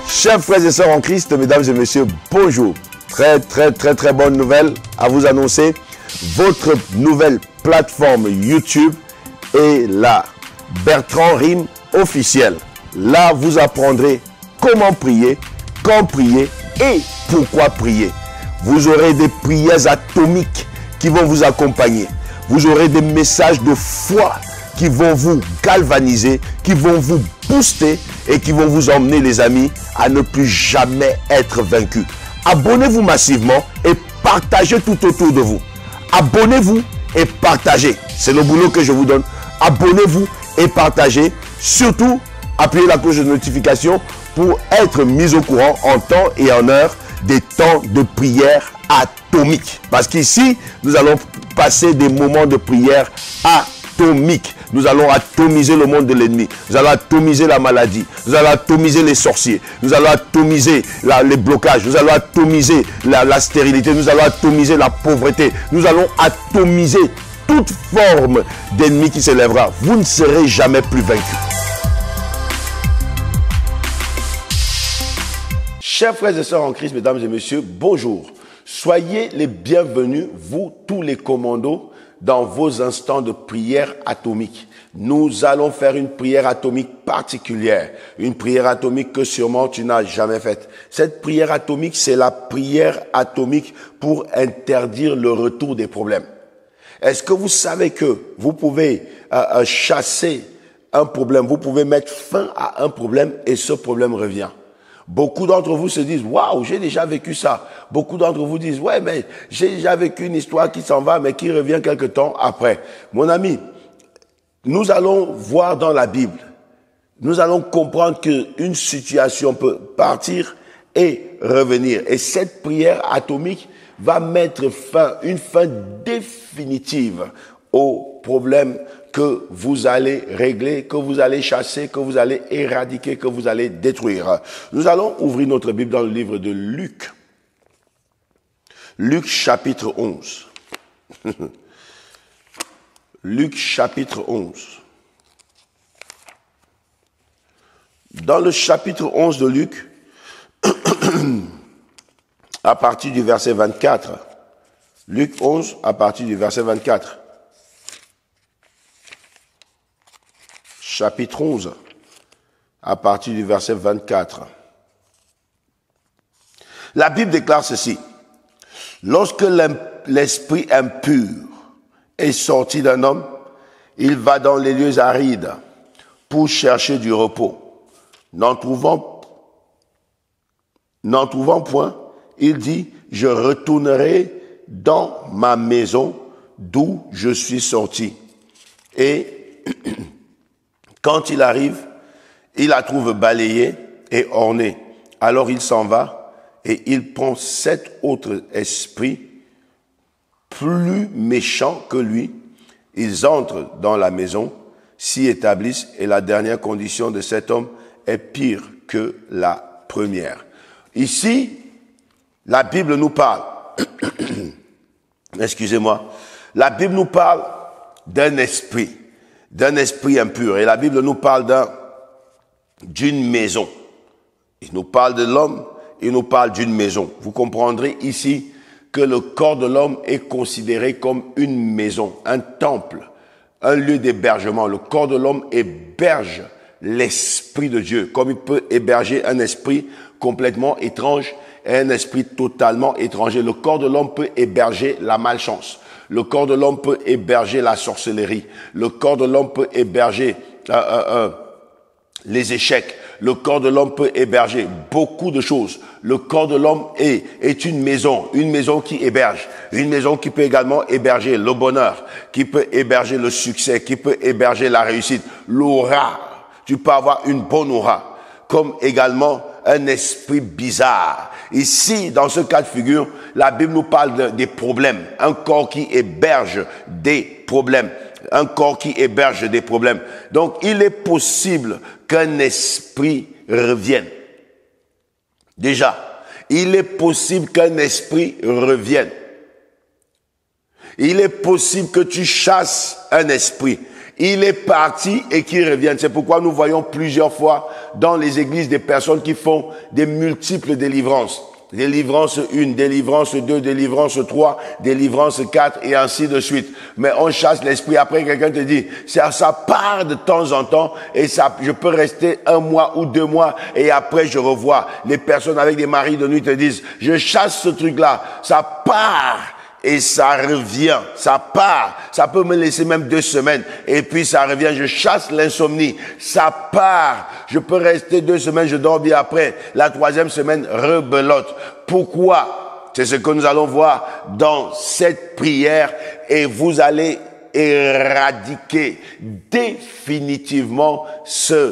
Chers frères et sœurs en Christ, mesdames et messieurs, bonjour. Très bonne nouvelle à vous annoncer. Votre nouvelle plateforme YouTube est là. Bertrand Rime officiel. Là, vous apprendrez comment prier, quand prier et pourquoi prier. Vous aurez des prières atomiques qui vont vous accompagner. Vous aurez des messages de foi qui vont vous galvaniser, qui vont vous booster et qui vont vous emmener, les amis, à ne plus jamais être vaincus. Abonnez-vous massivement et partagez tout autour de vous. Abonnez-vous et partagez. C'est le boulot que je vous donne. Abonnez-vous et partagez. Surtout, appuyez la cloche de notification pour être mis au courant en temps et en heure des temps de prière atomique. Parce qu'ici, nous allons passer des moments de prière atomique. Nous allons atomiser le monde de l'ennemi. Nous allons atomiser la maladie. Nous allons atomiser les sorciers. Nous allons atomiser les blocages. Nous allons atomiser la stérilité. Nous allons atomiser la pauvreté. Nous allons atomiser toute forme d'ennemi qui s'élèvera. Vous ne serez jamais plus vaincus. Chers frères et sœurs en Christ, mesdames et messieurs, bonjour. Soyez les bienvenus, vous tous les commandos, dans vos instants de prière atomique. Nous allons faire une prière atomique particulière, une prière atomique que sûrement tu n'as jamais faite. Cette prière atomique, c'est la prière atomique pour interdire le retour des problèmes. Est-ce que vous savez que vous pouvez chasser un problème, vous pouvez mettre fin à un problème et ce problème revient? Beaucoup d'entre vous se disent, waouh, j'ai déjà vécu ça. Beaucoup d'entre vous disent, ouais, mais j'ai déjà vécu une histoire qui s'en va, mais qui revient quelque temps après. Mon ami, nous allons voir dans la Bible, nous allons comprendre qu'une situation peut partir et revenir. Et cette prière atomique va mettre une fin définitive au problème que vous allez régler, que vous allez chasser, que vous allez éradiquer, que vous allez détruire. Nous allons ouvrir notre Bible dans le livre de Luc. Luc chapitre 11. Luc chapitre 11. Dans le chapitre 11 de Luc, à partir du verset 24, Luc 11, à partir du verset 24. Chapitre 11, à partir du verset 24. La Bible déclare ceci. Lorsque l'esprit impur est sorti d'un homme, il va dans les lieux arides pour chercher du repos. N'en trouvant point, il dit, je retournerai dans ma maison d'où je suis sorti. Et quand il arrive, il la trouve balayée et ornée. Alors il s'en va et il prend 7 autres esprits plus méchants que lui. Ils entrent dans la maison, s'y établissent et la dernière condition de cet homme est pire que la première. Ici, la Bible nous parle, excusez-moi, la Bible nous parle d'un esprit impur. Et la Bible nous parle d'une maison. Il nous parle de l'homme, il nous parle d'une maison. Vous comprendrez ici que le corps de l'homme est considéré comme une maison, un temple, un lieu d'hébergement. Le corps de l'homme héberge l'Esprit de Dieu, comme il peut héberger un esprit complètement étrange et un esprit totalement étranger. Le corps de l'homme peut héberger la malchance. Le corps de l'homme peut héberger la sorcellerie. Le corps de l'homme peut héberger les échecs. Le corps de l'homme peut héberger beaucoup de choses. Le corps de l'homme est une maison qui héberge. Une maison qui peut également héberger le bonheur, qui peut héberger le succès, qui peut héberger la réussite, l'aura. Tu peux avoir une bonne aura, comme également un esprit bizarre. Ici, dans ce cas de figure, la Bible nous parle des problèmes. Un corps qui héberge des problèmes. Un corps qui héberge des problèmes. Donc, il est possible qu'un esprit revienne. Déjà, il est possible qu'un esprit revienne. Il est possible que tu chasses un esprit. Il est parti et qu'il revienne. C'est pourquoi nous voyons plusieurs fois dans les églises des personnes qui font des multiples délivrances. Délivrance 1, délivrance 2, délivrance 3, délivrance 4 et ainsi de suite. Mais on chasse l'esprit. Après, quelqu'un te dit, ça part de temps en temps et je peux rester 1 mois ou 2 mois et après je revois. Les personnes avec des maris de nuit te disent, je chasse ce truc-là, ça part. Et ça revient, ça part, ça peut me laisser même 2 semaines, et puis ça revient, je chasse l'insomnie, ça part, je peux rester 2 semaines, je dors bien après, la 3e semaine, rebelote. Pourquoi? C'est ce que nous allons voir dans cette prière, et vous allez éradiquer définitivement ce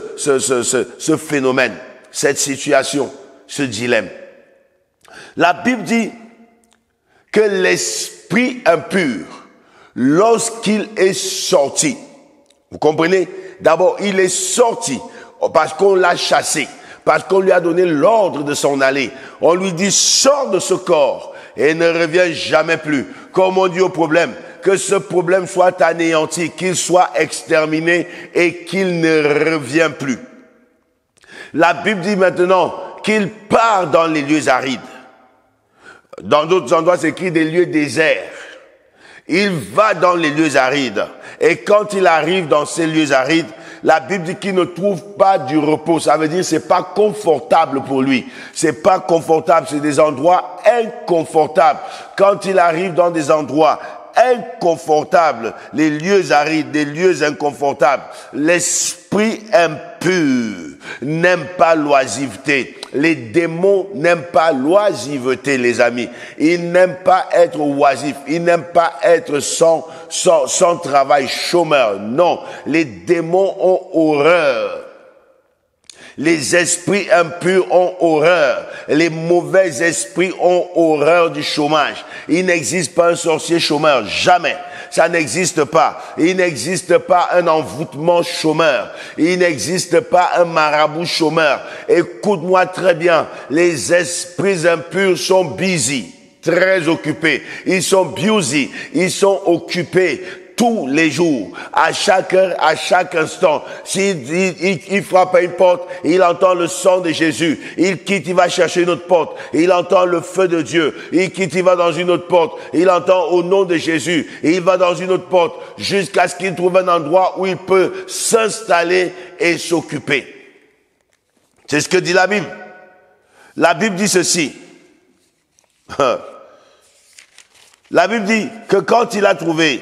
phénomène, cette situation, ce dilemme. La Bible dit que l'esprit impur, lorsqu'il est sorti, vous comprenez? D'abord, il est sorti parce qu'on l'a chassé, parce qu'on lui a donné l'ordre de s'en aller. On lui dit, sors de ce corps et ne reviens jamais plus. Comme on dit au problème, que ce problème soit anéanti, qu'il soit exterminé et qu'il ne revient plus. La Bible dit maintenant qu'il part dans les lieux arides. Dans d'autres endroits, c'est écrit des lieux déserts. Il va dans les lieux arides. Et quand il arrive dans ces lieux arides, la Bible dit qu'il ne trouve pas du repos. Ça veut dire que c'est pas confortable pour lui. C'est pas confortable. C'est des endroits inconfortables. Quand il arrive dans des endroits inconfortables, les lieux arides, des lieux inconfortables, l'esprit impur n'aime pas l'oisiveté. Les démons n'aiment pas l'oisiveté, les amis. Ils n'aiment pas être oisifs. Ils n'aiment pas être sans travail, chômeur. Non, les démons ont horreur. Les esprits impurs ont horreur. Les mauvais esprits ont horreur du chômage. Il n'existe pas un sorcier chômeur, jamais. Ça n'existe pas. Il n'existe pas un envoûtement chômeur. Il n'existe pas un marabout chômeur. Écoute-moi très bien. Les esprits impurs sont busy, très occupés. Ils sont busy, ils sont occupés tous les jours, à chaque heure, à chaque instant. S'il frappe à une porte, il entend le son de Jésus. Il quitte, il va chercher une autre porte. Il entend le feu de Dieu. Il quitte, il va dans une autre porte. Il entend au nom de Jésus. Il va dans une autre porte jusqu'à ce qu'il trouve un endroit où il peut s'installer et s'occuper. C'est ce que dit la Bible. La Bible dit ceci. La Bible dit que quand il a trouvé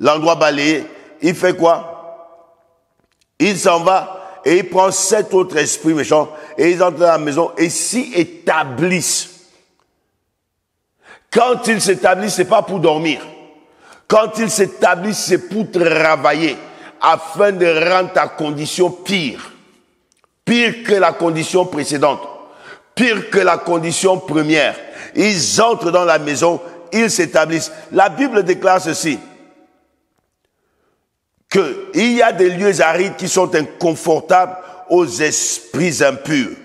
l'endroit balayé, il fait quoi? Il s'en va et il prend 7 autres esprits méchants et ils entrent dans la maison et s'y établissent. Quand ils s'établissent, c'est pas pour dormir. Quand ils s'établissent, c'est pour travailler afin de rendre ta condition pire. Pire que la condition précédente. Pire que la condition première. Ils entrent dans la maison, ils s'établissent. La Bible déclare ceci. Qu'il y a des lieux arides qui sont inconfortables aux esprits impurs.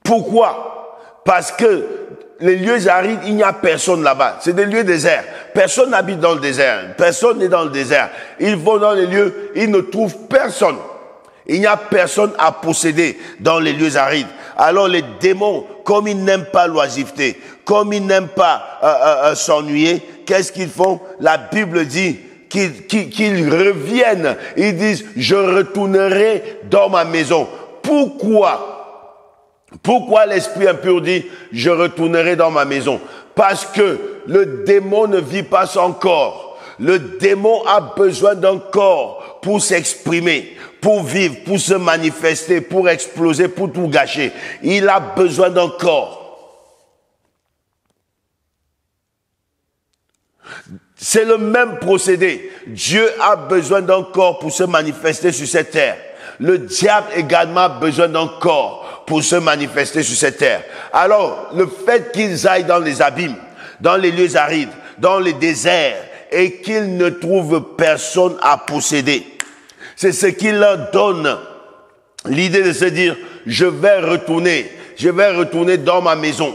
Pourquoi? Parce que les lieux arides, il n'y a personne là-bas. C'est des lieux déserts. Personne n'habite dans le désert. Personne n'est dans le désert. Ils vont dans les lieux, ils ne trouvent personne. Il n'y a personne à posséder dans les lieux arides. Alors les démons, comme ils n'aiment pas l'oisiveté, comme ils n'aiment pas s'ennuyer, qu'est-ce qu'ils font? La Bible dit qu'ils reviennent. Ils disent, je retournerai dans ma maison. Pourquoi? Pourquoi l'esprit impur dit, je retournerai dans ma maison? Parce que le démon ne vit pas sans corps. Le démon a besoin d'un corps pour s'exprimer, pour vivre, pour se manifester, pour exploser, pour tout gâcher. Il a besoin d'un corps. C'est le même procédé. Dieu a besoin d'un corps pour se manifester sur cette terre. Le diable également a besoin d'un corps pour se manifester sur cette terre. Alors, le fait qu'ils aillent dans les abîmes, dans les lieux arides, dans les déserts, et qu'ils ne trouvent personne à posséder, c'est ce qui leur donne l'idée de se dire, je vais retourner dans ma maison.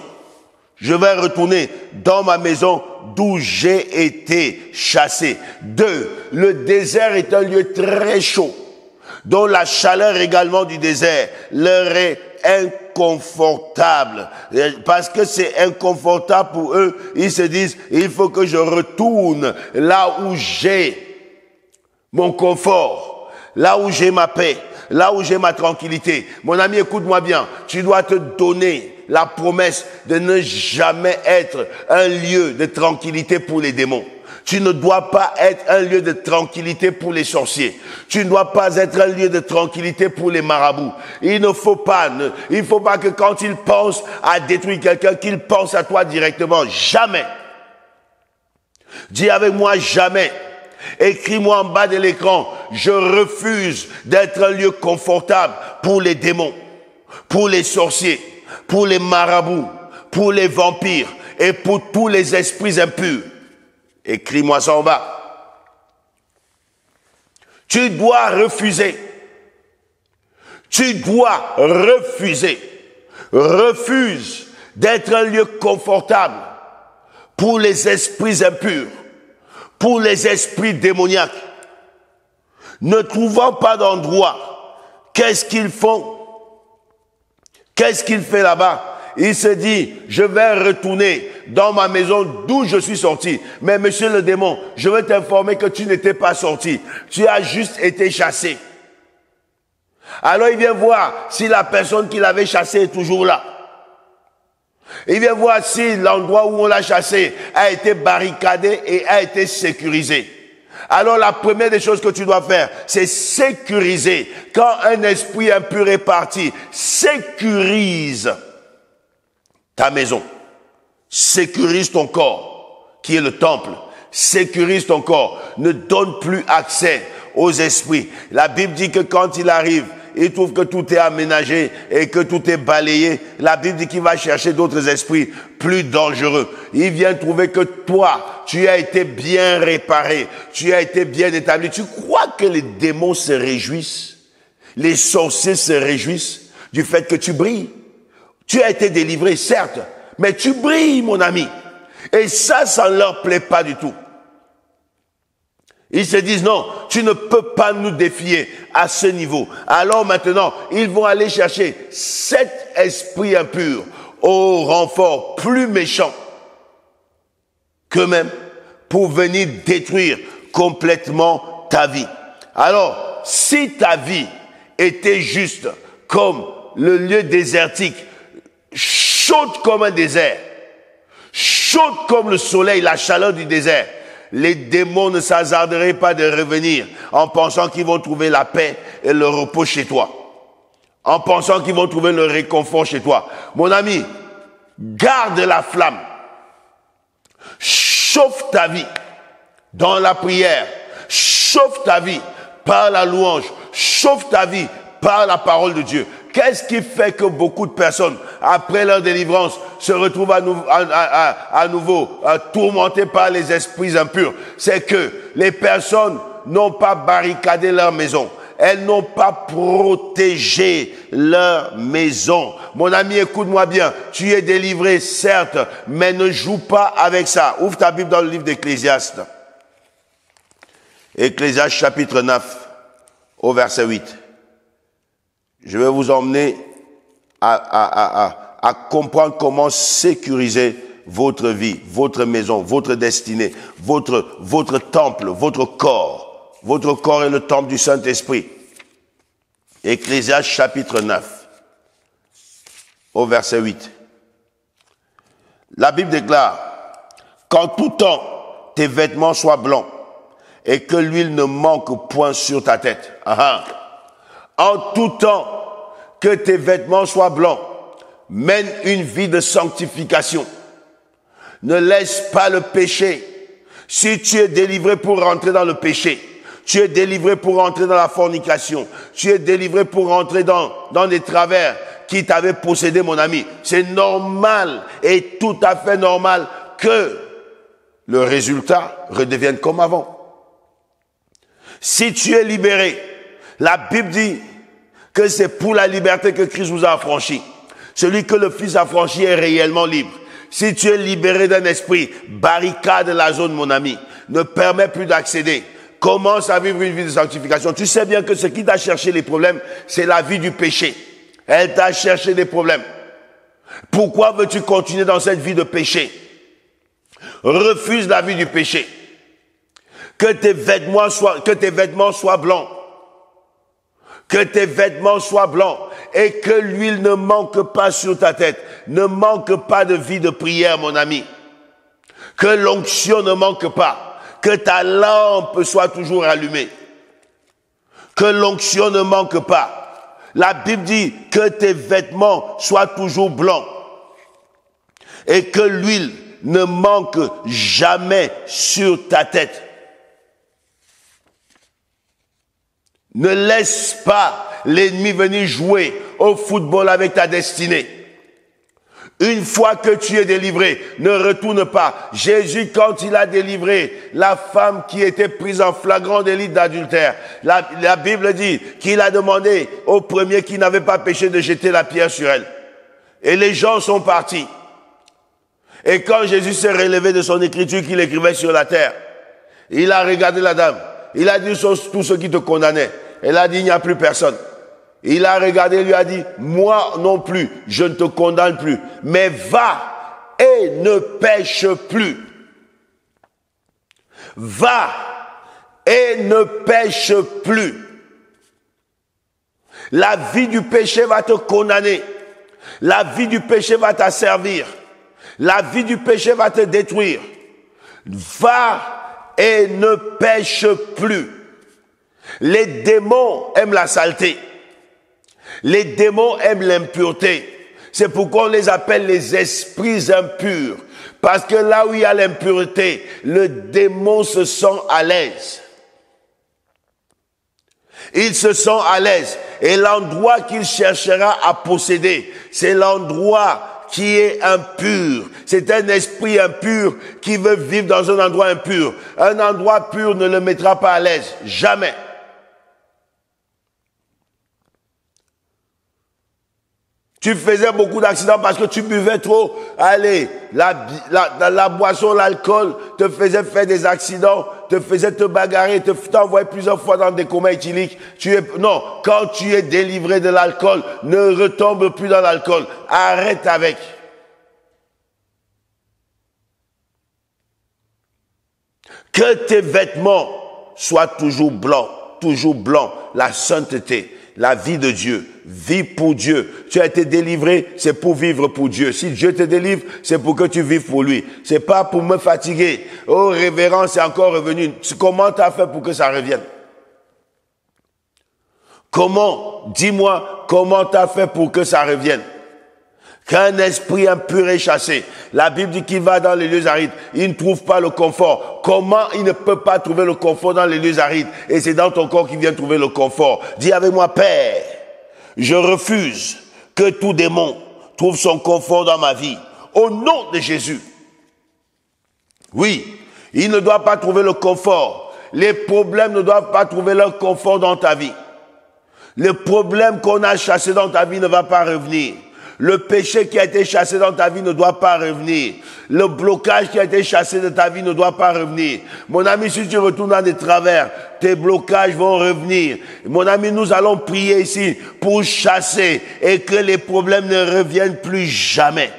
Je vais retourner dans ma maison d'où j'ai été chassé. 2. Le désert est un lieu très chaud, dont la chaleur également du désert leur est inconfortable. Parce que c'est inconfortable pour eux, ils se disent, il faut que je retourne là où j'ai mon confort, là où j'ai ma paix, là où j'ai ma tranquillité. Mon ami, écoute-moi bien, tu dois te donner la promesse de ne jamais être un lieu de tranquillité pour les démons. Tu ne dois pas être un lieu de tranquillité pour les sorciers. Tu ne dois pas être un lieu de tranquillité pour les marabouts. Il ne faut pas que quand ils pensent à détruire quelqu'un, qu'ils pensent à toi directement. Jamais. Dis avec moi jamais. Écris-moi en bas de l'écran. Je refuse d'être un lieu confortable pour les démons, pour les sorciers, pour les marabouts, pour les vampires et pour tous les esprits impurs. Écris-moi ça en bas. Tu dois refuser. Tu dois refuser. Refuse d'être un lieu confortable pour les esprits impurs, pour les esprits démoniaques. Ne trouvant pas d'endroit, qu'est-ce qu'ils font? Qu'est-ce qu'il fait là-bas? Il se dit, je vais retourner dans ma maison d'où je suis sorti. Mais monsieur le démon, je veux t'informer que tu n'étais pas sorti. Tu as juste été chassé. Alors il vient voir si la personne qui l'avait chassé est toujours là. Il vient voir si l'endroit où on l'a chassé a été barricadé et a été sécurisé. Alors la première des choses que tu dois faire, c'est sécuriser. Quand un esprit impur est parti, sécurise ta maison. Sécurise ton corps, qui est le temple. Sécurise ton corps. Ne donne plus accès aux esprits. La Bible dit que quand il arrive, il trouve que tout est aménagé et que tout est balayé. La Bible dit qu'il va chercher d'autres esprits plus dangereux. Il vient trouver que toi, tu as été bien réparé, tu as été bien établi. Tu crois que les démons se réjouissent? Les sorciers se réjouissent du fait que tu brilles? Tu as été délivré, certes, mais tu brilles, mon ami. Et ça ne leur plaît pas du tout. Ils se disent, non, tu ne peux pas nous défier à ce niveau. Alors maintenant, ils vont aller chercher 7 esprits impurs au renfort plus méchant qu'eux-mêmes pour venir détruire complètement ta vie. Alors, si ta vie était juste comme le lieu désertique, chaude comme un désert, chaude comme le soleil, la chaleur du désert, les démons ne s'hasarderaient pas de revenir en pensant qu'ils vont trouver la paix et le repos chez toi. En pensant qu'ils vont trouver le réconfort chez toi. Mon ami, garde la flamme. Chauffe ta vie dans la prière. Chauffe ta vie par la louange. Chauffe ta vie par la parole de Dieu. Qu'est-ce qui fait que beaucoup de personnes, après leur délivrance, se retrouvent à nouveau tourmentées par les esprits impurs? C'est que les personnes n'ont pas barricadé leur maison. Elles n'ont pas protégé leur maison. Mon ami, écoute-moi bien. Tu es délivré, certes, mais ne joue pas avec ça. Ouvre ta Bible dans le livre d'Ecclésiaste. Ecclésiaste chapitre 9, au verset 8. Je vais vous emmener à comprendre comment sécuriser votre vie, votre maison, votre destinée, votre temple, votre corps. Votre corps est le temple du Saint-Esprit. Ecclésiaste chapitre 9, au verset 8. La Bible déclare, « Qu'en tout temps tes vêtements soient blancs et que l'huile ne manque point sur ta tête. » En tout temps, que tes vêtements soient blancs. Mène une vie de sanctification. Ne laisse pas le péché. Si tu es délivré pour rentrer dans le péché, tu es délivré pour rentrer dans la fornication, tu es délivré pour rentrer dans des travers qui t'avaient possédé, mon ami. C'est normal et tout à fait normal que le résultat redevienne comme avant. Si tu es libéré, la Bible dit que c'est pour la liberté que Christ vous a affranchi. Celui que le Fils a franchi est réellement libre. Si tu es libéré d'un esprit, barricade la zone, mon ami. Ne permets plus d'accéder. Commence à vivre une vie de sanctification. Tu sais bien que ce qui t'a cherché les problèmes, c'est la vie du péché. Elle t'a cherché des problèmes. Pourquoi veux-tu continuer dans cette vie de péché? Refuse la vie du péché. Que tes vêtements soient blancs. Que tes vêtements soient blancs. Et que l'huile ne manque pas sur ta tête. Ne manque pas de vie de prière, mon ami. Que l'onction ne manque pas. Que ta lampe soit toujours allumée. Que l'onction ne manque pas. La Bible dit que tes vêtements soient toujours blancs. Et que l'huile ne manque jamais sur ta tête. Ne laisse pas l'ennemi venir jouer au football avec ta destinée. Une fois que tu es délivré, ne retourne pas. Jésus, quand il a délivré la femme qui était prise en flagrant délit d'adultère, la Bible dit qu'il a demandé au premier qui n'avait pas péché de jeter la pierre sur elle. Et les gens sont partis. Et quand Jésus s'est relevé de son écriture qu'il écrivait sur la terre, il a regardé la dame. Il a dit tous ceux qui te condamnaient. Elle a dit, il n'y a plus personne. Il a regardé et lui a dit, moi non plus, je ne te condamne plus. Mais va et ne pêche plus. Va et ne pêche plus. La vie du péché va te condamner. La vie du péché va t'asservir. La vie du péché va te détruire. Va et ne pêche plus. Les démons aiment la saleté. Les démons aiment l'impureté. C'est pourquoi on les appelle les esprits impurs. Parce que là où il y a l'impureté, le démon se sent à l'aise. Il se sent à l'aise. Et l'endroit qu'il cherchera à posséder, c'est l'endroit qui est impur. C'est un esprit impur qui veut vivre dans un endroit impur. Un endroit pur ne le mettra pas à l'aise. Jamais. Tu faisais beaucoup d'accidents parce que tu buvais trop. Allez, la boisson, l'alcool te faisait faire des accidents, te faisait te bagarrer, t'envoyait plusieurs fois dans des comas éthyliques. Non, quand tu es délivré de l'alcool, ne retombe plus dans l'alcool. Arrête avec. Que tes vêtements soient toujours blancs, la sainteté. La vie de Dieu, vie pour Dieu. Tu as été délivré, c'est pour vivre pour Dieu. Si Dieu te délivre, c'est pour que tu vives pour lui. C'est pas pour me fatiguer. Oh, révérend, c'est encore revenu. Comment tu as fait pour que ça revienne? Comment? Dis-moi, comment tu as fait pour que ça revienne? Qu'un esprit impur est chassé. La Bible dit qu'il va dans les lieux arides. Il ne trouve pas le confort. Comment il ne peut pas trouver le confort dans les lieux arides? Et c'est dans ton corps qu'il vient trouver le confort. Dis avec moi, Père, je refuse que tout démon trouve son confort dans ma vie. Au nom de Jésus. Oui, il ne doit pas trouver le confort. Les problèmes ne doivent pas trouver leur confort dans ta vie. Le problème qu'on a chassé dans ta vie ne va pas revenir. Le péché qui a été chassé dans ta vie ne doit pas revenir. Le blocage qui a été chassé de ta vie ne doit pas revenir. Mon ami, si tu retournes dans des travers, tes blocages vont revenir. Mon ami, nous allons prier ici pour chasser et que les problèmes ne reviennent plus jamais.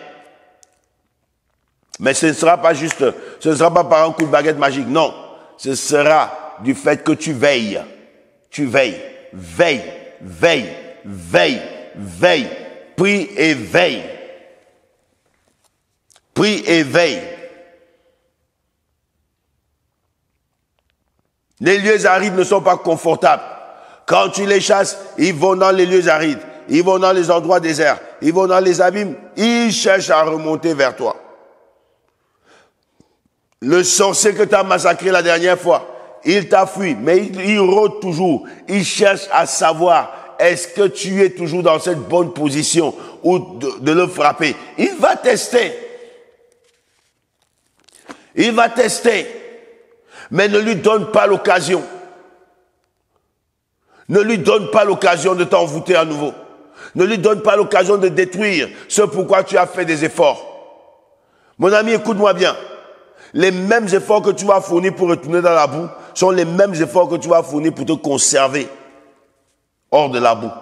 Mais ce ne sera pas juste, ce ne sera pas par un coup de baguette magique, non. Ce sera du fait que tu veilles. Tu veilles. Veille, veille, veille, veille. Prie et veille. Prie et veille. Les lieux arides ne sont pas confortables. Quand tu les chasses, ils vont dans les lieux arides. Ils vont dans les endroits déserts. Ils vont dans les abîmes. Ils cherchent à remonter vers toi. Le sorcier que tu as massacré la dernière fois, il t'a fui, mais il rôde toujours. Il cherche à savoir, est-ce que tu es toujours dans cette bonne position ou de le frapper? Il va tester. Il va tester. Mais ne lui donne pas l'occasion. Ne lui donne pas l'occasion de t'envoûter à nouveau. Ne lui donne pas l'occasion de détruire ce pourquoi tu as fait des efforts. Mon ami, écoute-moi bien. Les mêmes efforts que tu vas fournir pour retourner dans la boue sont les mêmes efforts que tu vas fournir pour te conserver hors de la boue.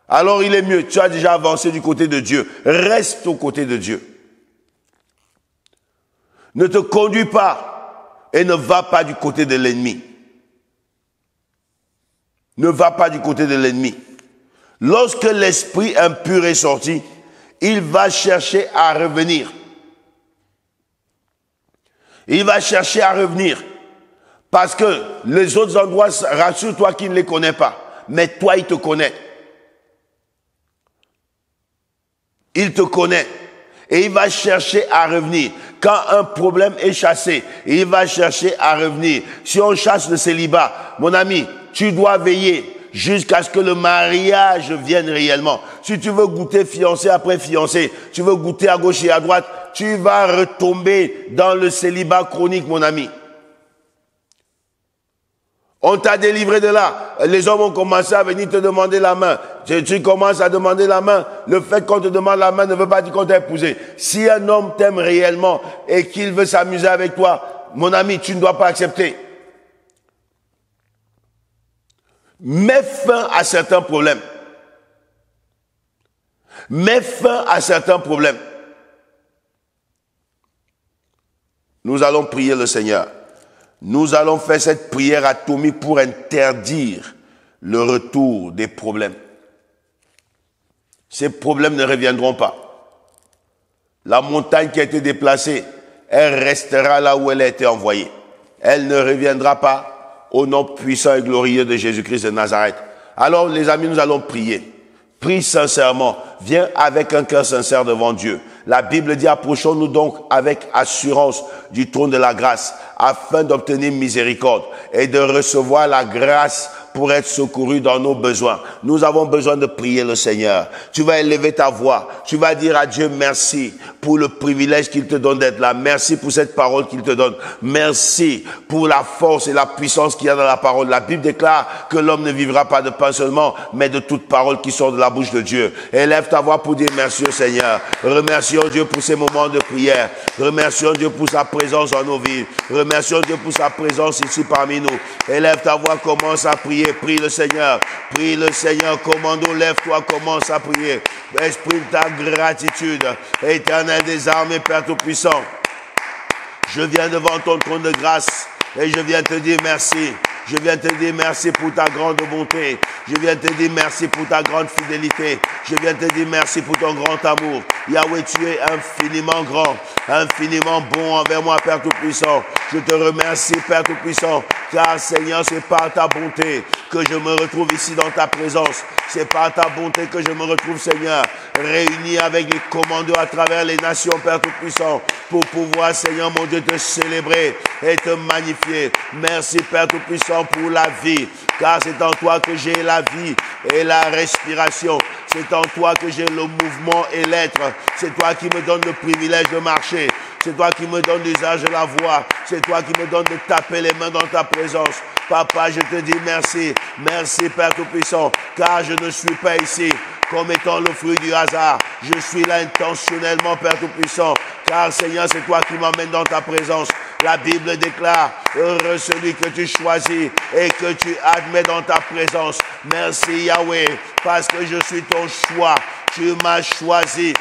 Alors il est mieux, tu as déjà avancé du côté de Dieu. Reste au côté de Dieu. Ne te conduis pas et ne va pas du côté de l'ennemi. Ne va pas du côté de l'ennemi. Lorsque l'esprit impur est sorti, il va chercher à revenir. Il va chercher à revenir. Parce que les autres endroits, rassure-toi qu'il ne les connaît pas. Mais toi, il te connaît. Il te connaît. Et il va chercher à revenir. Quand un problème est chassé, il va chercher à revenir. Si on chasse le célibat, mon ami, tu dois veiller jusqu'à ce que le mariage vienne réellement. Si tu veux goûter fiancé après fiancé, tu veux goûter à gauche et à droite, tu vas retomber dans le célibat chronique, mon ami. On t'a délivré de là. Les hommes ont commencé à venir te demander la main. Tu commences à demander la main. Le fait qu'on te demande la main ne veut pas dire qu'on t'a épousé. Si un homme t'aime réellement et qu'il veut s'amuser avec toi, mon ami, tu ne dois pas accepter. Mets fin à certains problèmes. Mets fin à certains problèmes. Nous allons prier le Seigneur. Nous allons faire cette prière atomique pour interdire le retour des problèmes. Ces problèmes ne reviendront pas. La montagne qui a été déplacée, elle restera là où elle a été envoyée. Elle ne reviendra pas au nom puissant et glorieux de Jésus-Christ de Nazareth. Alors les amis, nous allons prier. Prie sincèrement. Viens avec un cœur sincère devant Dieu. La Bible dit, approchons-nous donc avec assurance du trône de la grâce, afin d'obtenir miséricorde et de recevoir la grâce pour être secourus dans nos besoins. Nous avons besoin de prier le Seigneur. Tu vas élever ta voix. Tu vas dire à Dieu merci pour le privilège qu'il te donne d'être là. Merci pour cette parole qu'il te donne. Merci pour la force et la puissance qu'il y a dans la parole. La Bible déclare que l'homme ne vivra pas de pain seulement, mais de toute parole qui sort de la bouche de Dieu. Élève ta voix pour dire merci au Seigneur. Remercions Dieu pour ces moments de prière. Remercions Dieu pour sa présence dans nos vies. Remercions Dieu pour sa présence ici parmi nous. Élève ta voix, commence à prier. Prie le Seigneur. Prie le Seigneur. Commando, lève-toi, commence à prier. Exprime ta gratitude. Éternel des armées, Père Tout-Puissant. Je viens devant ton trône de grâce et je viens te dire merci. Je viens te dire merci pour ta grande bonté. Je viens te dire merci pour ta grande fidélité. Je viens te dire merci pour ton grand amour. Yahweh, tu es infiniment grand, infiniment bon envers moi, Père Tout-Puissant. Je te remercie, Père Tout-Puissant, car Seigneur, c'est par ta bonté que je me retrouve ici dans ta présence. C'est par ta bonté que je me retrouve, Seigneur, réuni avec les commandeurs à travers les nations, Père Tout-Puissant, pour pouvoir, Seigneur, mon Dieu, te célébrer et te magnifier. Merci, Père Tout-Puissant, pour la vie, car c'est en toi que j'ai la vie et la respiration. C'est en toi que j'ai le mouvement et l'être. C'est toi qui me donnes le privilège de marcher. C'est toi qui me donnes l'usage de la voix. C'est toi qui me donnes de taper les mains dans ta présence. Papa, je te dis merci. Merci, Père Tout-Puissant, car je ne suis pas ici comme étant le fruit du hasard. Je suis là intentionnellement, Père Tout-Puissant, car Seigneur, c'est toi qui m'emmènes dans ta présence. La Bible déclare, heureux celui que tu choisis et que tu admets dans ta présence. Merci Yahweh, parce que je suis ton choix. Tu m'as choisi.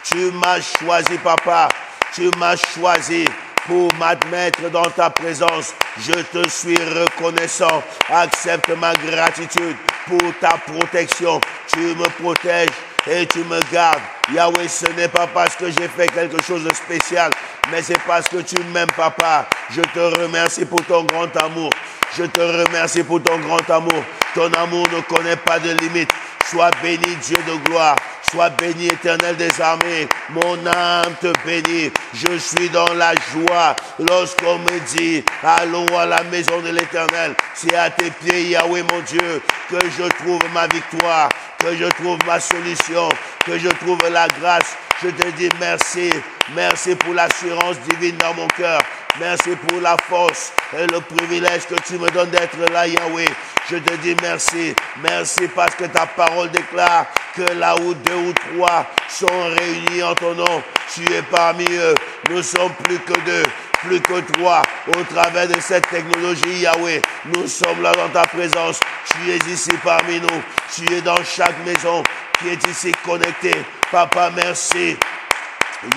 Tu m'as choisi, Papa. Tu m'as choisi pour m'admettre dans ta présence. Je te suis reconnaissant. Accepte ma gratitude pour ta protection. Tu me protèges et tu me gardes. Yahweh, ce n'est pas parce que j'ai fait quelque chose de spécial, mais c'est parce que tu m'aimes, Papa. Je te remercie pour ton grand amour. Je te remercie pour ton grand amour. Ton amour ne connaît pas de limite. Sois béni, Dieu de gloire. Sois béni, Éternel des armées. Mon âme te bénit. Je suis dans la joie lorsqu'on me dit, allons à la maison de l'Éternel. C'est à tes pieds, Yahweh, mon Dieu, que je trouve ma victoire, que je trouve ma solution, que je trouve la grâce. Je te dis merci. Merci pour l'assurance divine dans mon cœur. Merci pour la force et le privilège que tu me donnes d'être là, Yahweh. Je te dis merci. Merci parce que ta parole déclare que là où 2 ou 3 sont réunis en ton nom, tu es parmi eux. Nous sommes plus que 2, plus que 3. Au travers de cette technologie, Yahweh, nous sommes là dans ta présence. Tu es ici parmi nous. Tu es dans chaque maison qui est ici connectée. Papa, merci.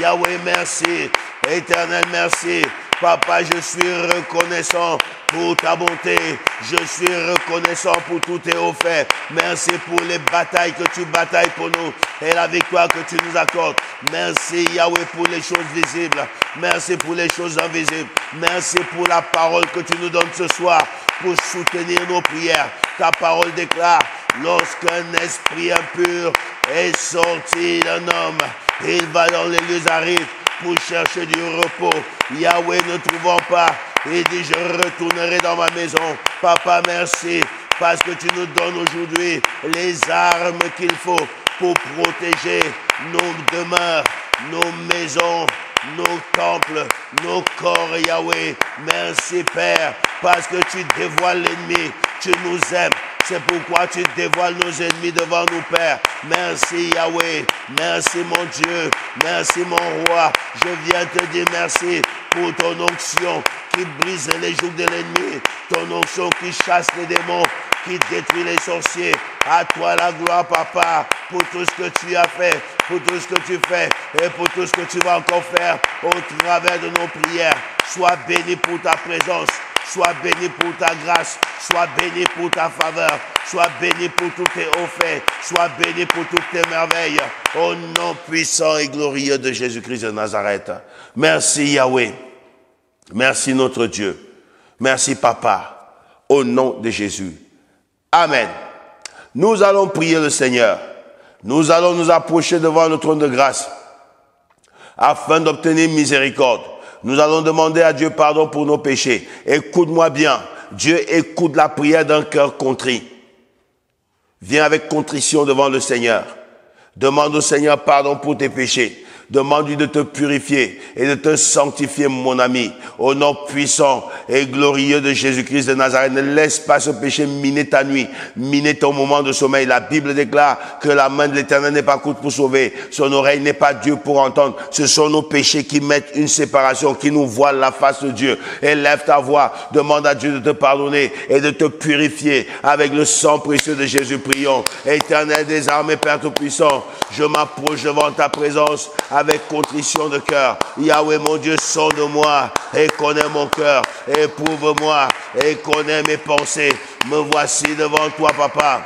Yahweh, merci. Éternel, merci. Papa, je suis reconnaissant pour ta bonté. Je suis reconnaissant pour tous tes hauts faits. Merci pour les batailles que tu batailles pour nous et la victoire que tu nous accordes. Merci Yahweh pour les choses visibles. Merci pour les choses invisibles. Merci pour la parole que tu nous donnes ce soir pour soutenir nos prières. Ta parole déclare, lorsqu'un esprit impur est sorti d'un homme, il va dans les lieux arides pour chercher du repos. Yahweh, ne trouvant pas, il dit, je retournerai dans ma maison. Papa, merci, parce que tu nous donnes aujourd'hui les armes qu'il faut pour protéger nos demeures, nos maisons, nos temples, nos corps, Yahweh. Merci, Père, parce que tu dévoiles l'ennemi, tu nous aimes. C'est pourquoi tu dévoiles nos ennemis devant nous, Père. Merci Yahweh. Merci mon Dieu. Merci mon roi. Je viens te dire merci pour ton onction qui brise les jougs de l'ennemi. Ton onction qui chasse les démons, qui détruit les sorciers. À toi la gloire, Papa, pour tout ce que tu as fait, pour tout ce que tu fais et pour tout ce que tu vas encore faire au travers de nos prières. Sois béni pour ta présence. Sois béni pour ta grâce, sois béni pour ta faveur, sois béni pour tous tes hauts faits, sois béni pour toutes tes merveilles. Au nom puissant et glorieux de Jésus-Christ de Nazareth. Merci Yahweh. Merci notre Dieu. Merci Papa. Au nom de Jésus. Amen. Nous allons prier le Seigneur. Nous allons nous approcher devant le trône de grâce afin d'obtenir miséricorde. Nous allons demander à Dieu pardon pour nos péchés. Écoute-moi bien. Dieu écoute la prière d'un cœur contrit. Viens avec contrition devant le Seigneur. Demande au Seigneur pardon pour tes péchés. Demande-lui de te purifier et de te sanctifier, mon ami. Au nom puissant et glorieux de Jésus-Christ de Nazareth, ne laisse pas ce péché miner ta nuit, miner ton moment de sommeil. La Bible déclare que la main de l'Éternel n'est pas courte pour sauver, son oreille n'est pas dure pour entendre. Ce sont nos péchés qui mettent une séparation, qui nous voilent la face de Dieu. Élève ta voix, demande à Dieu de te pardonner et de te purifier avec le sang précieux de Jésus. Prions. Éternel des armées, Père Tout-Puissant, je m'approche devant ta présence avec contrition de cœur. Yahweh mon Dieu, sonde-moi et connais mon cœur, éprouve-moi et connais mes pensées. Me voici devant toi, Papa.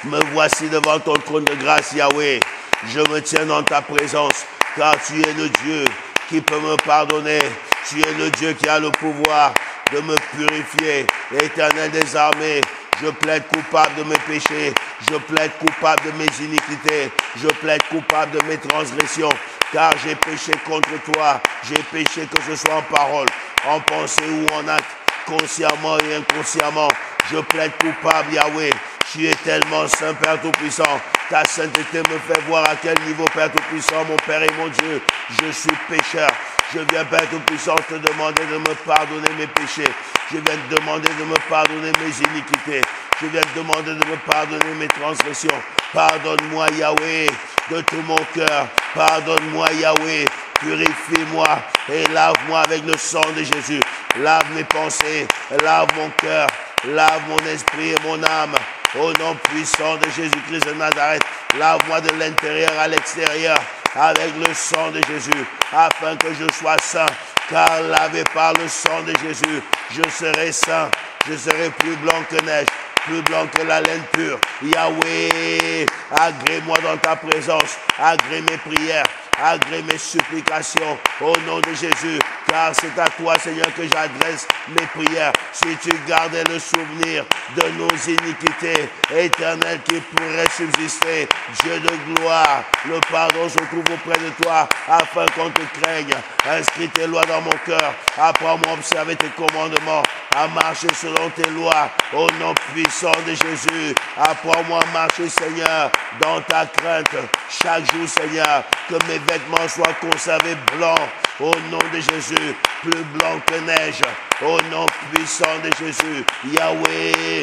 Me voici devant ton trône de grâce, Yahweh. Je me tiens dans ta présence, car tu es le Dieu qui peut me pardonner. Tu es le Dieu qui a le pouvoir de me purifier. Éternel des armées, je plaide coupable de mes péchés. Je plaide coupable de mes iniquités. Je plaide coupable de mes transgressions. Car j'ai péché contre toi. J'ai péché que ce soit en parole, en pensée ou en acte, consciemment et inconsciemment. Je plaide coupable, Yahweh. Tu es tellement saint, Père Tout-Puissant. Ta sainteté me fait voir à quel niveau, Père Tout-Puissant, mon Père et mon Dieu, je suis pécheur. Je viens, Père Tout-Puissant, te demander de me pardonner mes péchés. Je viens te demander de me pardonner mes iniquités. Je viens te demander de me pardonner mes transgressions. Pardonne-moi, Yahweh, de tout mon cœur. Pardonne-moi, Yahweh. Purifie-moi et lave-moi avec le sang de Jésus. Lave mes pensées, lave mon cœur, lave mon esprit et mon âme. Au nom puissant de Jésus-Christ de Nazareth, lave-moi de l'intérieur à l'extérieur avec le sang de Jésus, afin que je sois saint. Car lavé par le sang de Jésus, je serai saint, je serai plus blanc que neige, plus blanc que la laine pure. Yahweh, agrée-moi dans ta présence, agrée mes prières, agrée mes supplications, au nom de Jésus, car c'est à toi, Seigneur, que j'adresse mes prières. Si tu gardais le souvenir de nos iniquités, Éternel, qui pourrait subsister, Dieu de gloire, le pardon se trouve auprès de toi, afin qu'on te craigne. Inscris tes lois dans mon cœur, apprends-moi à observer tes commandements, à marcher selon tes lois, au nom puissant de Jésus. Apprends-moi à marcher, Seigneur, dans ta crainte, chaque jour, Seigneur, que mes vêtements soient conservés blancs, au nom de Jésus, plus blanc que neige, au nom puissant de Jésus. Yahweh,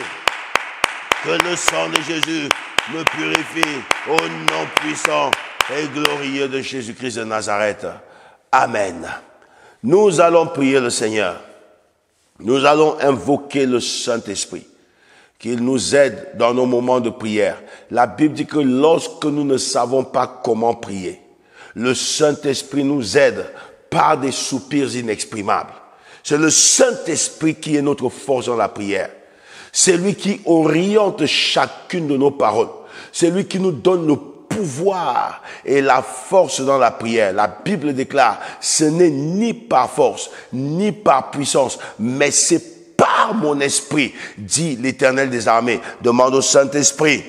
que le sang de Jésus me purifie, au nom puissant et glorieux de Jésus-Christ de Nazareth. Amen. Nous allons prier le Seigneur. Nous allons invoquer le Saint-Esprit, qu'il nous aide dans nos moments de prière. La Bible dit que lorsque nous ne savons pas comment prier, le Saint-Esprit nous aide par des soupirs inexprimables. C'est le Saint-Esprit qui est notre force dans la prière. C'est lui qui oriente chacune de nos paroles. C'est lui qui nous donne le pouvoir et la force dans la prière. La Bible déclare, ce n'est ni par force, ni par puissance, mais c'est par mon esprit, dit l'Éternel des armées. Demande au Saint-Esprit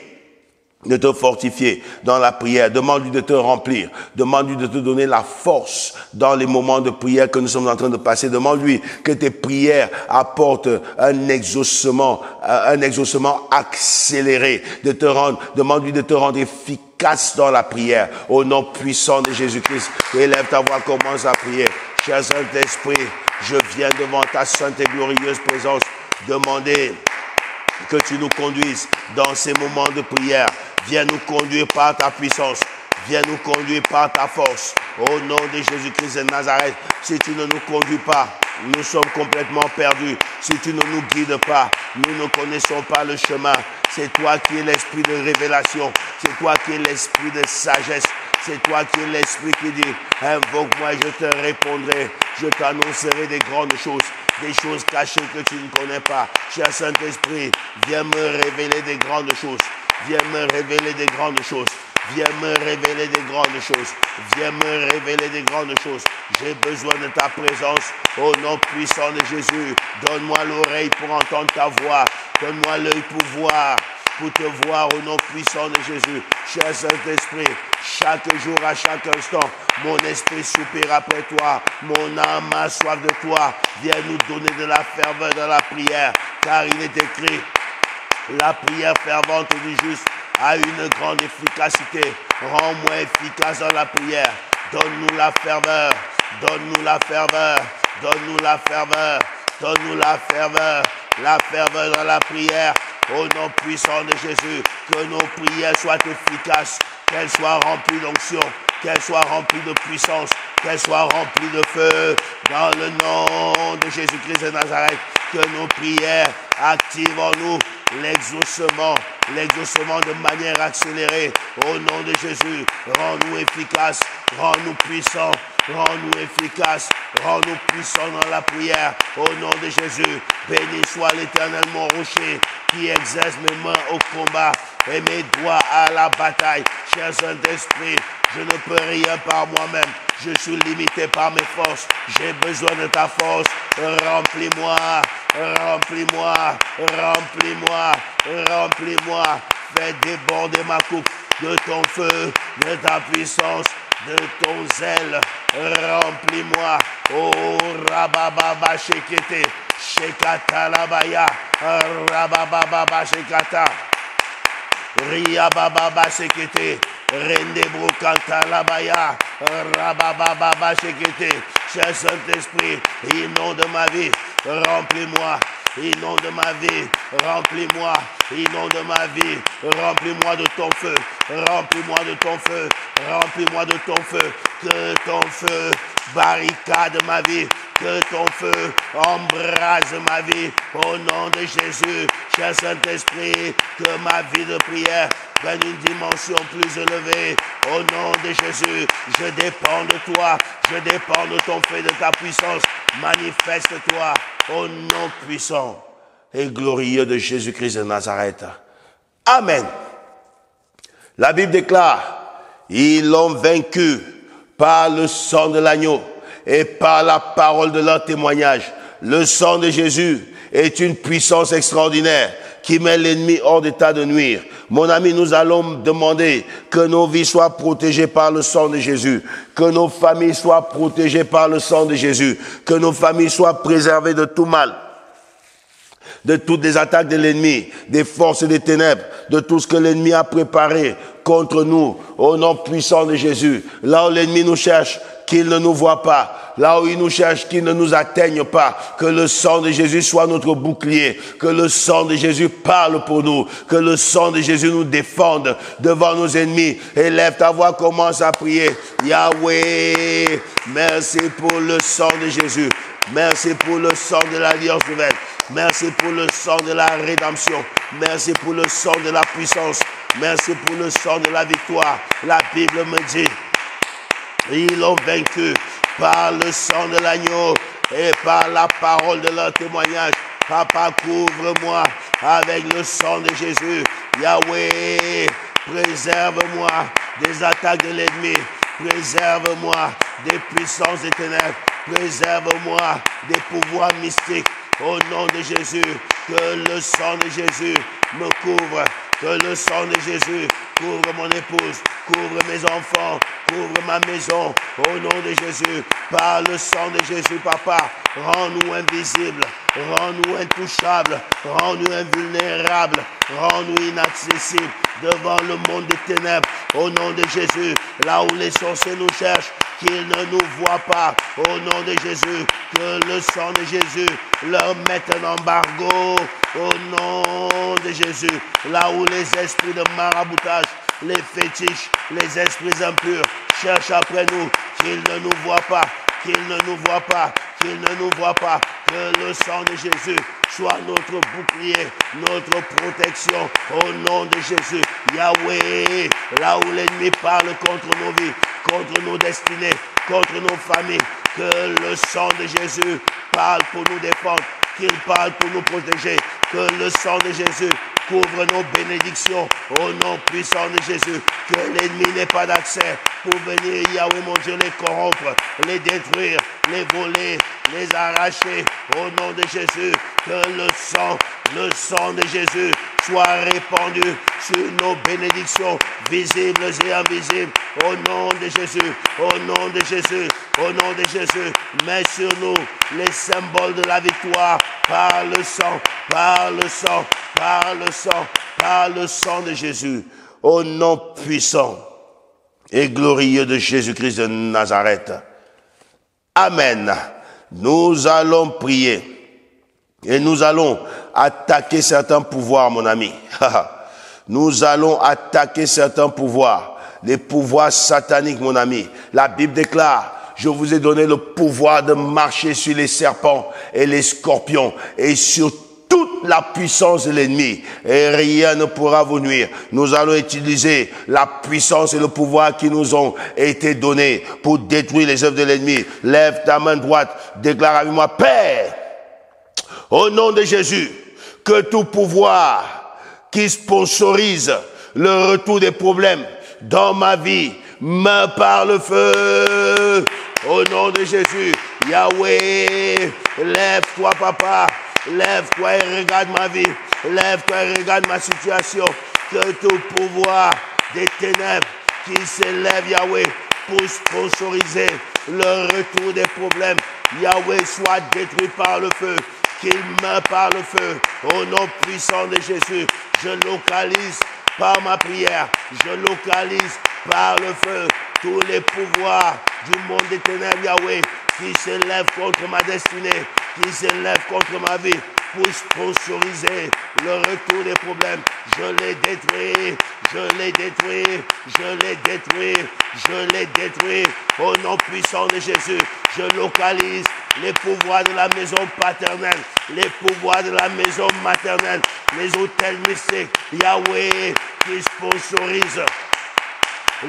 de te fortifier dans la prière. Demande-lui de te remplir. Demande-lui de te donner la force dans les moments de prière que nous sommes en train de passer. Demande-lui que tes prières apportent un exaucement accéléré. Demande-lui de te rendre efficace dans la prière. Au nom puissant de Jésus-Christ, élève ta voix, commence à prier. Cher Saint-Esprit, je viens devant ta sainte et glorieuse présence demander que tu nous conduises dans ces moments de prière. Viens nous conduire par ta puissance. Viens nous conduire par ta force. Au nom de Jésus-Christ de Nazareth, si tu ne nous conduis pas, nous sommes complètement perdus. Si tu ne nous guides pas, nous ne connaissons pas le chemin. C'est toi qui es l'esprit de révélation. C'est toi qui es l'esprit de sagesse. C'est toi qui es l'esprit qui dit, invoque-moi et je te répondrai. Je t'annoncerai des grandes choses, des choses cachées que tu ne connais pas. Cher Saint-Esprit, viens me révéler des grandes choses. Viens me révéler des grandes choses. Viens me révéler des grandes choses. Viens me révéler des grandes choses. J'ai besoin de ta présence. Au nom puissant de Jésus, donne-moi l'oreille pour entendre ta voix. Donne-moi l'œil pour te voir au nom puissant de Jésus. Cher Saint-Esprit, chaque jour, à chaque instant, mon esprit soupire après toi. Mon âme a soif de toi. Viens nous donner de la ferveur dans la prière. Car il est écrit, la prière fervente du juste a une grande efficacité. Rends-moi efficace dans la prière. Donne-nous la ferveur. Donne-nous la ferveur. Donne-nous la ferveur. Donne-nous la ferveur. La ferveur dans la prière. Au nom puissant de Jésus, que nos prières soient efficaces, qu'elles soient remplies d'onction, qu'elles soient remplies de puissance, qu'elles soient remplies de feu. Dans le nom de Jésus-Christ de Nazareth, que nos prières activent en nous l'exaucement de manière accélérée. Au nom de Jésus, rends-nous efficaces, rends-nous puissants, rends-nous efficaces, rends-nous puissants dans la prière. Au nom de Jésus, béni soit l'Éternel mon rocher, qui exerce mes mains au combat et mes doigts à la bataille. Cher Saint-Esprit, je ne peux rien par moi-même. Je suis limité par mes forces. J'ai besoin de ta force. Remplis-moi, remplis-moi, remplis-moi, remplis-moi. Fais déborder ma coupe de ton feu, de ta puissance, de ton zèle. Remplis-moi. Oh, Rabababa Shekete, Shekata Labaya, Rabababa Shekata, Riababa Shekete. Rende brokanta labaya, rabababa shekete. Cher Saint-Esprit, inonde ma vie, remplis-moi. Inonde ma vie, remplis-moi. Inonde ma vie, remplis-moi de ton feu. Remplis-moi de ton feu. Remplis-moi de ton feu. Que ton feu barricade ma vie. Que ton feu embrase ma vie. Au nom de Jésus, cher Saint-Esprit, que ma vie de prière prenne une dimension plus élevée. Au nom de Jésus, je dépends de toi. Je dépends de ton feu, de ta puissance. Manifeste-toi au nom puissant et glorieux de Jésus-Christ de Nazareth. Amen. La Bible déclare, ils l'ont vaincu par le sang de l'agneau et par la parole de leur témoignage. Le sang de Jésus est une puissance extraordinaire qui met l'ennemi hors d'état de nuire. Mon ami, nous allons demander que nos vies soient protégées par le sang de Jésus, que nos familles soient protégées par le sang de Jésus, que nos familles soient préservées de tout mal, de toutes les attaques de l'ennemi, des forces des ténèbres, de tout ce que l'ennemi a préparé contre nous, au nom puissant de Jésus. Là où l'ennemi nous cherche, qu'il ne nous voit pas. Là où il nous cherche, qu'il ne nous atteigne pas. Que le sang de Jésus soit notre bouclier. Que le sang de Jésus parle pour nous. Que le sang de Jésus nous défende devant nos ennemis. Élève ta voix, commence à prier. Yahweh, merci pour le sang de Jésus. Merci pour le sang de l'Alliance nouvelle. Merci pour le sang de la rédemption. Merci pour le sang de la puissance. Merci pour le sang de la victoire. La Bible me dit, ils l'ont vaincu par le sang de l'agneau et par la parole de leur témoignage. Papa, couvre-moi avec le sang de Jésus. Yahweh, préserve-moi des attaques de l'ennemi. Préserve-moi des puissances des ténèbres. Préserve-moi des pouvoirs mystiques. Au nom de Jésus, que le sang de Jésus me couvre. Que le sang de Jésus couvre mon épouse, couvre mes enfants, couvre ma maison. Au nom de Jésus, par le sang de Jésus, Papa, rends-nous invisibles, rends-nous intouchables, rends-nous invulnérables, rends-nous inaccessibles devant le monde des ténèbres. Au nom de Jésus, là où les sorciers nous cherchent, qu'ils ne nous voient pas. Au nom de Jésus, que le sang de Jésus leur mette un embargo. Au nom de Jésus, là où les esprits de maraboutage, les fétiches, les esprits impurs cherchent après nous, qu'ils ne nous voient pas, qu'ils ne nous voient pas, qu'ils ne nous voient pas. Que le sang de Jésus soit notre bouclier, notre protection. Au nom de Jésus, Yahweh, là où l'ennemi parle contre nos vies, contre nos destinées, contre nos familles, que le sang de Jésus parle pour nous défendre, qu'il parle pour nous protéger, que le sang de Jésus couvre nos bénédictions au nom puissant de Jésus, que l'ennemi n'ait pas d'accès pour venir, Yahweh mon Dieu, les corrompre, les détruire, les voler, les arracher au nom de Jésus, que le sang de Jésus soit répandu sur nos bénédictions visibles et invisibles au nom de Jésus, au nom de Jésus, au nom de Jésus. Mets sur nous les symboles de la victoire par le sang, par le sang, par le sang, par le sang de Jésus, au nom puissant et glorieux de Jésus-Christ de Nazareth. Amen. Nous allons prier et nous allons attaquer certains pouvoirs, mon ami. Nous allons attaquer certains pouvoirs, les pouvoirs sataniques, mon ami. La Bible déclare, je vous ai donné le pouvoir de marcher sur les serpents et les scorpions et sur toute la puissance de l'ennemi, et rien ne pourra vous nuire. Nous allons utiliser la puissance et le pouvoir qui nous ont été donnés pour détruire les œuvres de l'ennemi. Lève ta main droite, déclare avec moi, Père, au nom de Jésus, que tout pouvoir qui sponsorise le retour des problèmes dans ma vie meurt par le feu. Au nom de Jésus, Yahweh, lève-toi, papa. Lève-toi et regarde ma vie. Lève-toi et regarde ma situation. Que tout pouvoir des ténèbres qui s'élève, Yahweh, pour sponsoriser le retour des problèmes, Yahweh, soit détruit par le feu. Qu'il meure par le feu. Au nom puissant de Jésus, je localise par ma prière. Je localise par le feu tous les pouvoirs du monde des ténèbres, Yahweh, qui s'élèvent contre ma destinée, qui s'élèvent contre ma vie, pour sponsoriser le retour des problèmes. Je les détruis, je les détruis, je les détruis, je les détruis. Au nom puissant de Jésus, je localise les pouvoirs de la maison paternelle, les pouvoirs de la maison maternelle, les hôtels mystiques, Yahweh, qui sponsorisent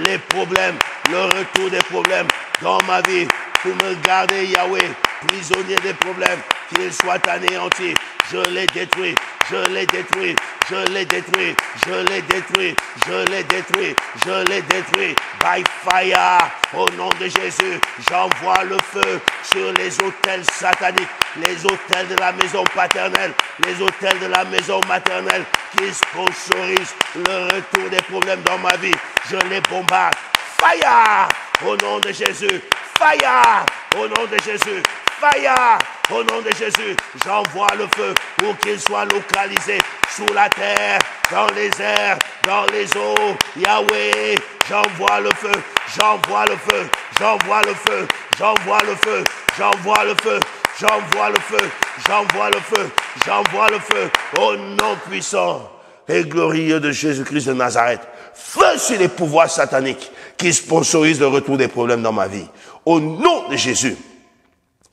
les problèmes, le retour des problèmes dans ma vie, pour me garder, Yahweh, prisonnier des problèmes, qu'ils soient anéantis. Je les détruis, je les détruis, je les détruis, je les détruis, je les détruis, je les détruis. By fire, au nom de Jésus, j'envoie le feu sur les autels sataniques, les autels de la maison paternelle, les autels de la maison maternelle qui sponsorisent le retour des problèmes dans ma vie. Je les bombarde. Fire, au nom de Jésus. Fire, au nom de Jésus. Fire, au nom de Jésus, j'envoie le feu pour qu'il soit localisé sous la terre, dans les airs, dans les eaux. Yahweh, j'envoie le feu, j'envoie le feu, j'envoie le feu, j'envoie le feu, j'envoie le feu, j'envoie le feu, j'envoie le feu, j'envoie le feu, au nom puissant et glorieux de Jésus-Christ de Nazareth. Feu sur les pouvoirs sataniques qui sponsorisent le retour des problèmes dans ma vie. Au nom de Jésus.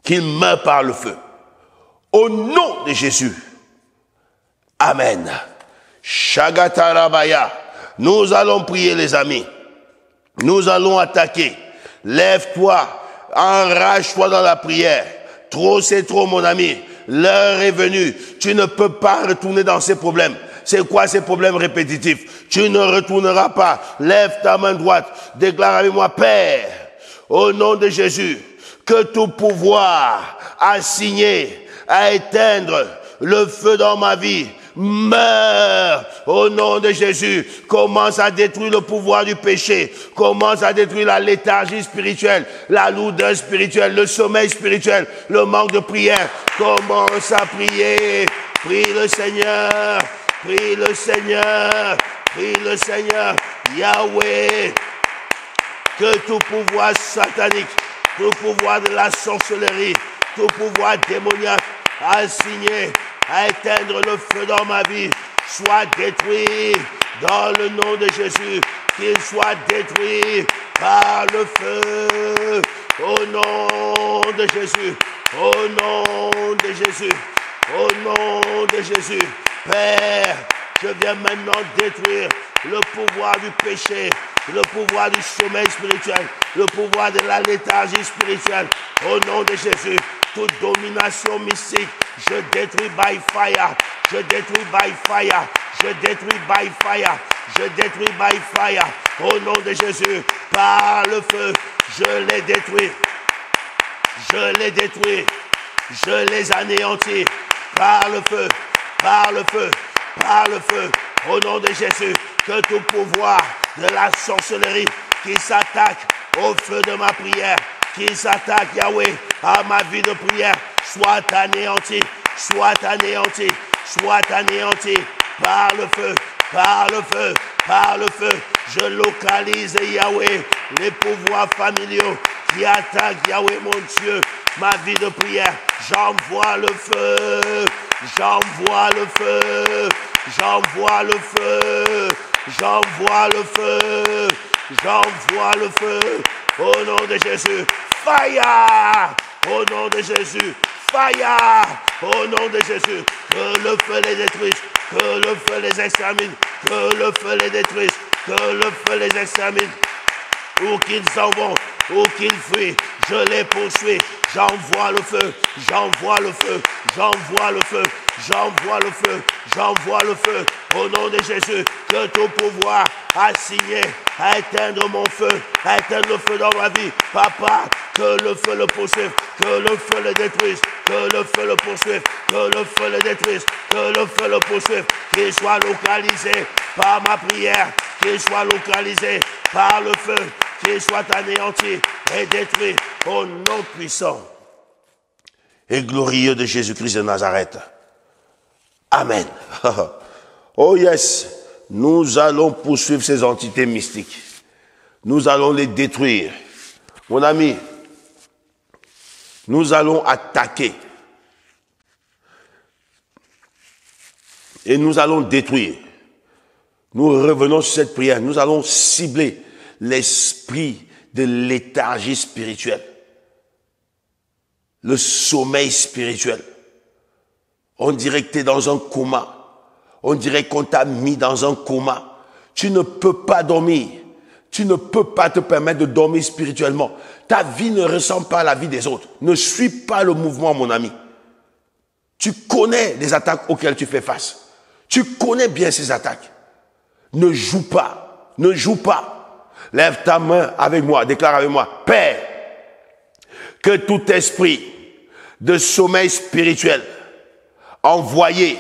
Qu'il meure par le feu. Au nom de Jésus. Amen. Shagatarabaya. Nous allons prier, les amis. Nous allons attaquer. Lève-toi. Enrage-toi dans la prière. Trop, c'est trop, mon ami. L'heure est venue. Tu ne peux pas retourner dans ces problèmes. C'est quoi ces problèmes répétitifs? Tu ne retourneras pas. Lève ta main droite. Déclare avec moi, Père, au nom de Jésus, que tout pouvoir assigné à éteindre le feu dans ma vie meurt au nom de Jésus. Commence à détruire le pouvoir du péché. Commence à détruire la léthargie spirituelle, la lourdeur spirituelle, le sommeil spirituel, le manque de prière. Commence à prier. Prie le Seigneur. Prie le Seigneur. Prie le Seigneur. Yahweh. Que tout pouvoir satanique, tout pouvoir de la sorcellerie, tout pouvoir démoniaque assigné à éteindre le feu dans ma vie, soit détruit dans le nom de Jésus, qu'il soit détruit par le feu, au nom de Jésus, au nom de Jésus, au nom de Jésus. Père, je viens maintenant détruire le pouvoir du péché, le pouvoir du sommeil spirituel, le pouvoir de la léthargie spirituelle. Au nom de Jésus, toute domination mystique, je détruis by fire, je détruis by fire, je détruis by fire, je détruis by fire. Au nom de Jésus, par le feu, je les détruis, je les détruis, je les anéantis, par le feu, par le feu, par le feu. Au nom de Jésus, que tout pouvoir de la sorcellerie qui s'attaque au feu de ma prière, qui s'attaque, Yahweh, à ma vie de prière, soit anéanti, soit anéanti, soit anéanti par le feu, par le feu, par le feu. Je localise, Yahweh, les pouvoirs familiaux qui attaquent, Yahweh, mon Dieu, ma vie de prière. J'envoie le feu, j'envoie le feu, j'envoie le feu, j'envoie le feu, j'envoie le feu, au nom de Jésus. Fire, au nom de Jésus. Fire, au nom de Jésus. Que le feu les détruise, que le feu les extermine, que le feu les détruise, que le feu les extermine. Où qu'ils s'en vont, où qu'ils fuient, je les poursuis. J'envoie le feu, j'envoie le feu, j'envoie le feu, j'envoie le feu, j'envoie le feu. Au nom de Jésus, que ton pouvoir assigné à éteindre mon feu, à éteindre le feu dans ma vie. Papa, que le feu le poursuive, que le feu le détruise, que le feu le poursuive, que le feu le détruise, que le feu le poursuive. Qu'il soit localisé par ma prière, qu'il soit localisé par le feu, qu'il soit anéanti et détruit au nom puissant et glorieux de Jésus-Christ de Nazareth. Amen. Oh yes, nous allons poursuivre ces entités mystiques. Nous allons les détruire. Mon ami, nous allons attaquer. Et nous allons détruire. Nous revenons sur cette prière. Nous allons cibler l'esprit de léthargie spirituelle. Le sommeil spirituel. On dirait que tu es dans un coma. On dirait qu'on t'a mis dans un coma. Tu ne peux pas dormir. Tu ne peux pas te permettre de dormir spirituellement. Ta vie ne ressemble pas à la vie des autres. Ne suis pas le mouvement, mon ami. Tu connais les attaques auxquelles tu fais face. Tu connais bien ces attaques. Ne joue pas. Ne joue pas. Lève ta main avec moi. Déclare avec moi. Père, que tout esprit de sommeil spirituel envoyé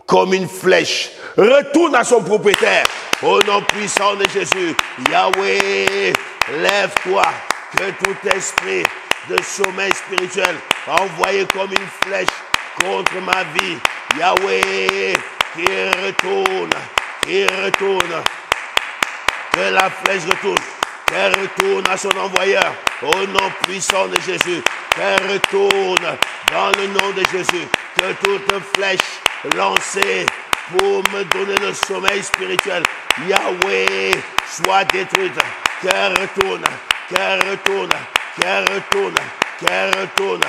comme une flèche retourne à son propriétaire. Au nom puissant de Jésus. Yahweh, lève-toi. Que tout esprit de sommeil spirituel envoyé comme une flèche contre ma vie. Yahweh, qui retourne. Que la flèche retourne. Qu'elle retourne à son envoyeur. Au nom puissant de Jésus. Qu'elle retourne dans le nom de Jésus. Que toute flèche lancée pour me donner le sommeil spirituel, Yahweh, soit détruite. Qu'elle retourne. Qu'elle retourne. Qu'elle retourne. Qu'elle retourne.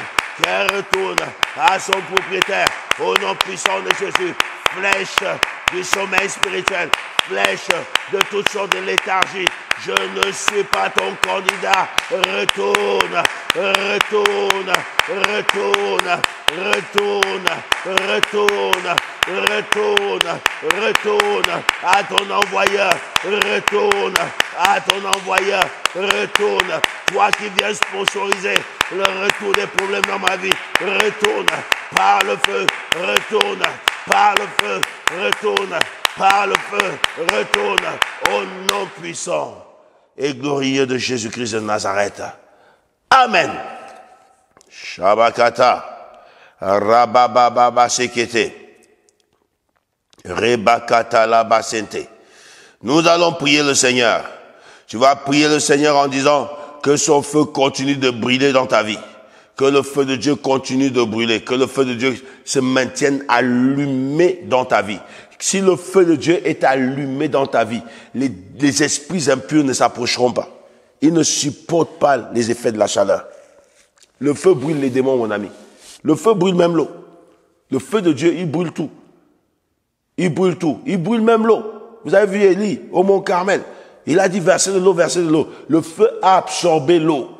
Qu'elle retourne à son propriétaire. Au nom puissant de Jésus. Flèche du sommeil spirituel. Flèche de toutes sortes de léthargie. Je ne suis pas ton candidat. Retourne, retourne, retourne, retourne, retourne, retourne, retourne à ton envoyeur. Retourne à ton envoyeur. Retourne. Toi qui viens sponsoriser le retour des problèmes dans ma vie. Retourne par le feu. Retourne par le feu. Retourne par le feu. Retourne au nom puissant et glorieux de Jésus-Christ de Nazareth. Amen. Shabakata. Rabababa sekete. Rebakata labasente. Nous allons prier le Seigneur. Tu vas prier le Seigneur en disant que son feu continue de brûler dans ta vie. Que le feu de Dieu continue de brûler. Que le feu de Dieu se maintienne allumé dans ta vie. Si le feu de Dieu est allumé dans ta vie, les esprits impurs ne s'approcheront pas. Ils ne supportent pas les effets de la chaleur. Le feu brûle les démons, mon ami. Le feu brûle même l'eau. Le feu de Dieu, il brûle tout. Il brûle tout. Il brûle même l'eau. Vous avez vu Élie au mont Carmel. Il a dit verser de l'eau, verser de l'eau. Le feu a absorbé l'eau.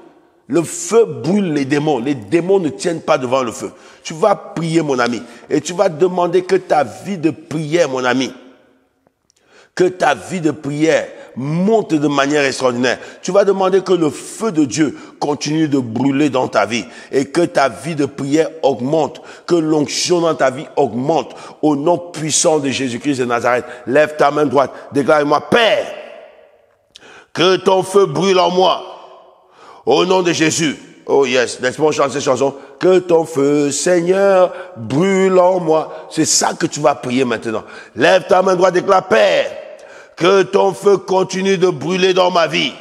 Le feu brûle les démons. Les démons ne tiennent pas devant le feu. Tu vas prier, mon ami. Et tu vas demander que ta vie de prière, mon ami, que ta vie de prière monte de manière extraordinaire. Tu vas demander que le feu de Dieu continue de brûler dans ta vie et que ta vie de prière augmente, que l'onction dans ta vie augmente au nom puissant de Jésus-Christ de Nazareth. Lève ta main droite, déclare-moi, Père, que ton feu brûle en moi au nom de Jésus. Oh yes, laisse-moi chanter cette chanson. Que ton feu, Seigneur, brûle en moi. C'est ça que tu vas prier maintenant. Lève ta main droite, déclare, Père, que ton feu continue de brûler dans ma vie.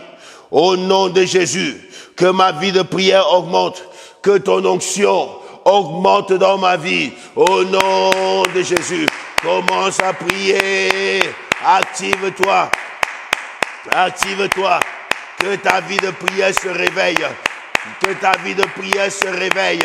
Au nom de Jésus, que ma vie de prière augmente. Que ton onction augmente dans ma vie. Au nom de Jésus, commence à prier. Active-toi. Active-toi. Que ta vie de prière se réveille. Que ta vie de prière se réveille.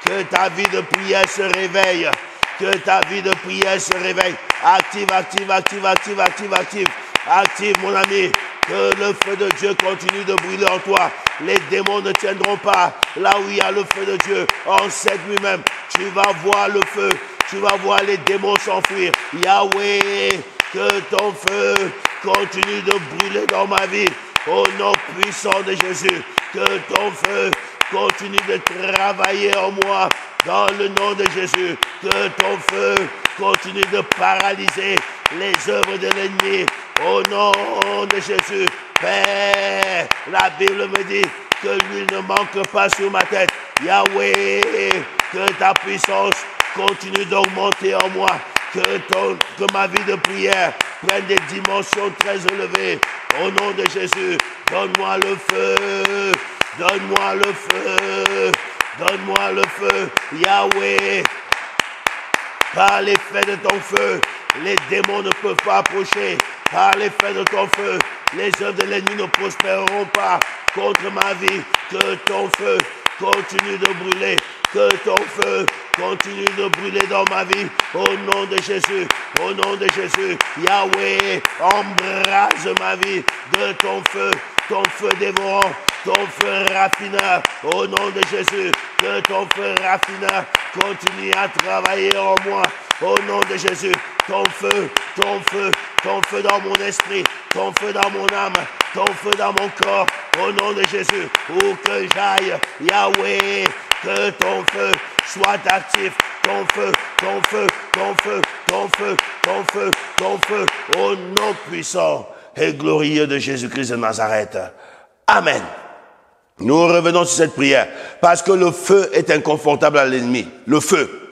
Que ta vie de prière se réveille. Que ta vie de prière se réveille. Active, active, active, active, active, active. Active, mon ami. Que le feu de Dieu continue de brûler en toi. Les démons ne tiendront pas. Là où il y a le feu de Dieu, en cette lui-même, tu vas voir le feu. Tu vas voir les démons s'enfuir. Yahweh, que ton feu continue de brûler dans ma vie. Au nom puissant de Jésus, que ton feu continue de travailler en moi. Dans le nom de Jésus, que ton feu continue de paralyser les œuvres de l'ennemi. Au nom de Jésus, Père, la Bible me dit que l'huile ne manque pas sur ma tête. Yahweh, que ta puissance continue d'augmenter en moi. Que ma vie de prière prenne des dimensions très élevées. Au nom de Jésus, donne-moi le feu. Donne-moi le feu. Donne-moi le feu. Yahweh, par l'effet de ton feu, les démons ne peuvent pas approcher. Par l'effet de ton feu, les œuvres de l'ennemi ne prospéreront pas contre ma vie. Que ton feu continue de brûler. Que ton feu continue de brûler dans ma vie. Au nom de Jésus. Au nom de Jésus. Yahweh, embrase ma vie de ton feu. Ton feu dévorant. Ton feu raffineur. Au nom de Jésus. Que ton feu raffineur continue à travailler en moi. Au nom de Jésus, ton feu, ton feu, ton feu dans mon esprit, ton feu dans mon âme, ton feu dans mon corps. Au nom de Jésus, où que j'aille, Yahweh, que ton feu soit actif. Ton feu, ton feu, ton feu, ton feu, ton feu, ton feu, au nom puissant et glorieux de Jésus-Christ de Nazareth. Amen. Nous revenons sur cette prière parce que le feu est inconfortable à l'ennemi. Le feu.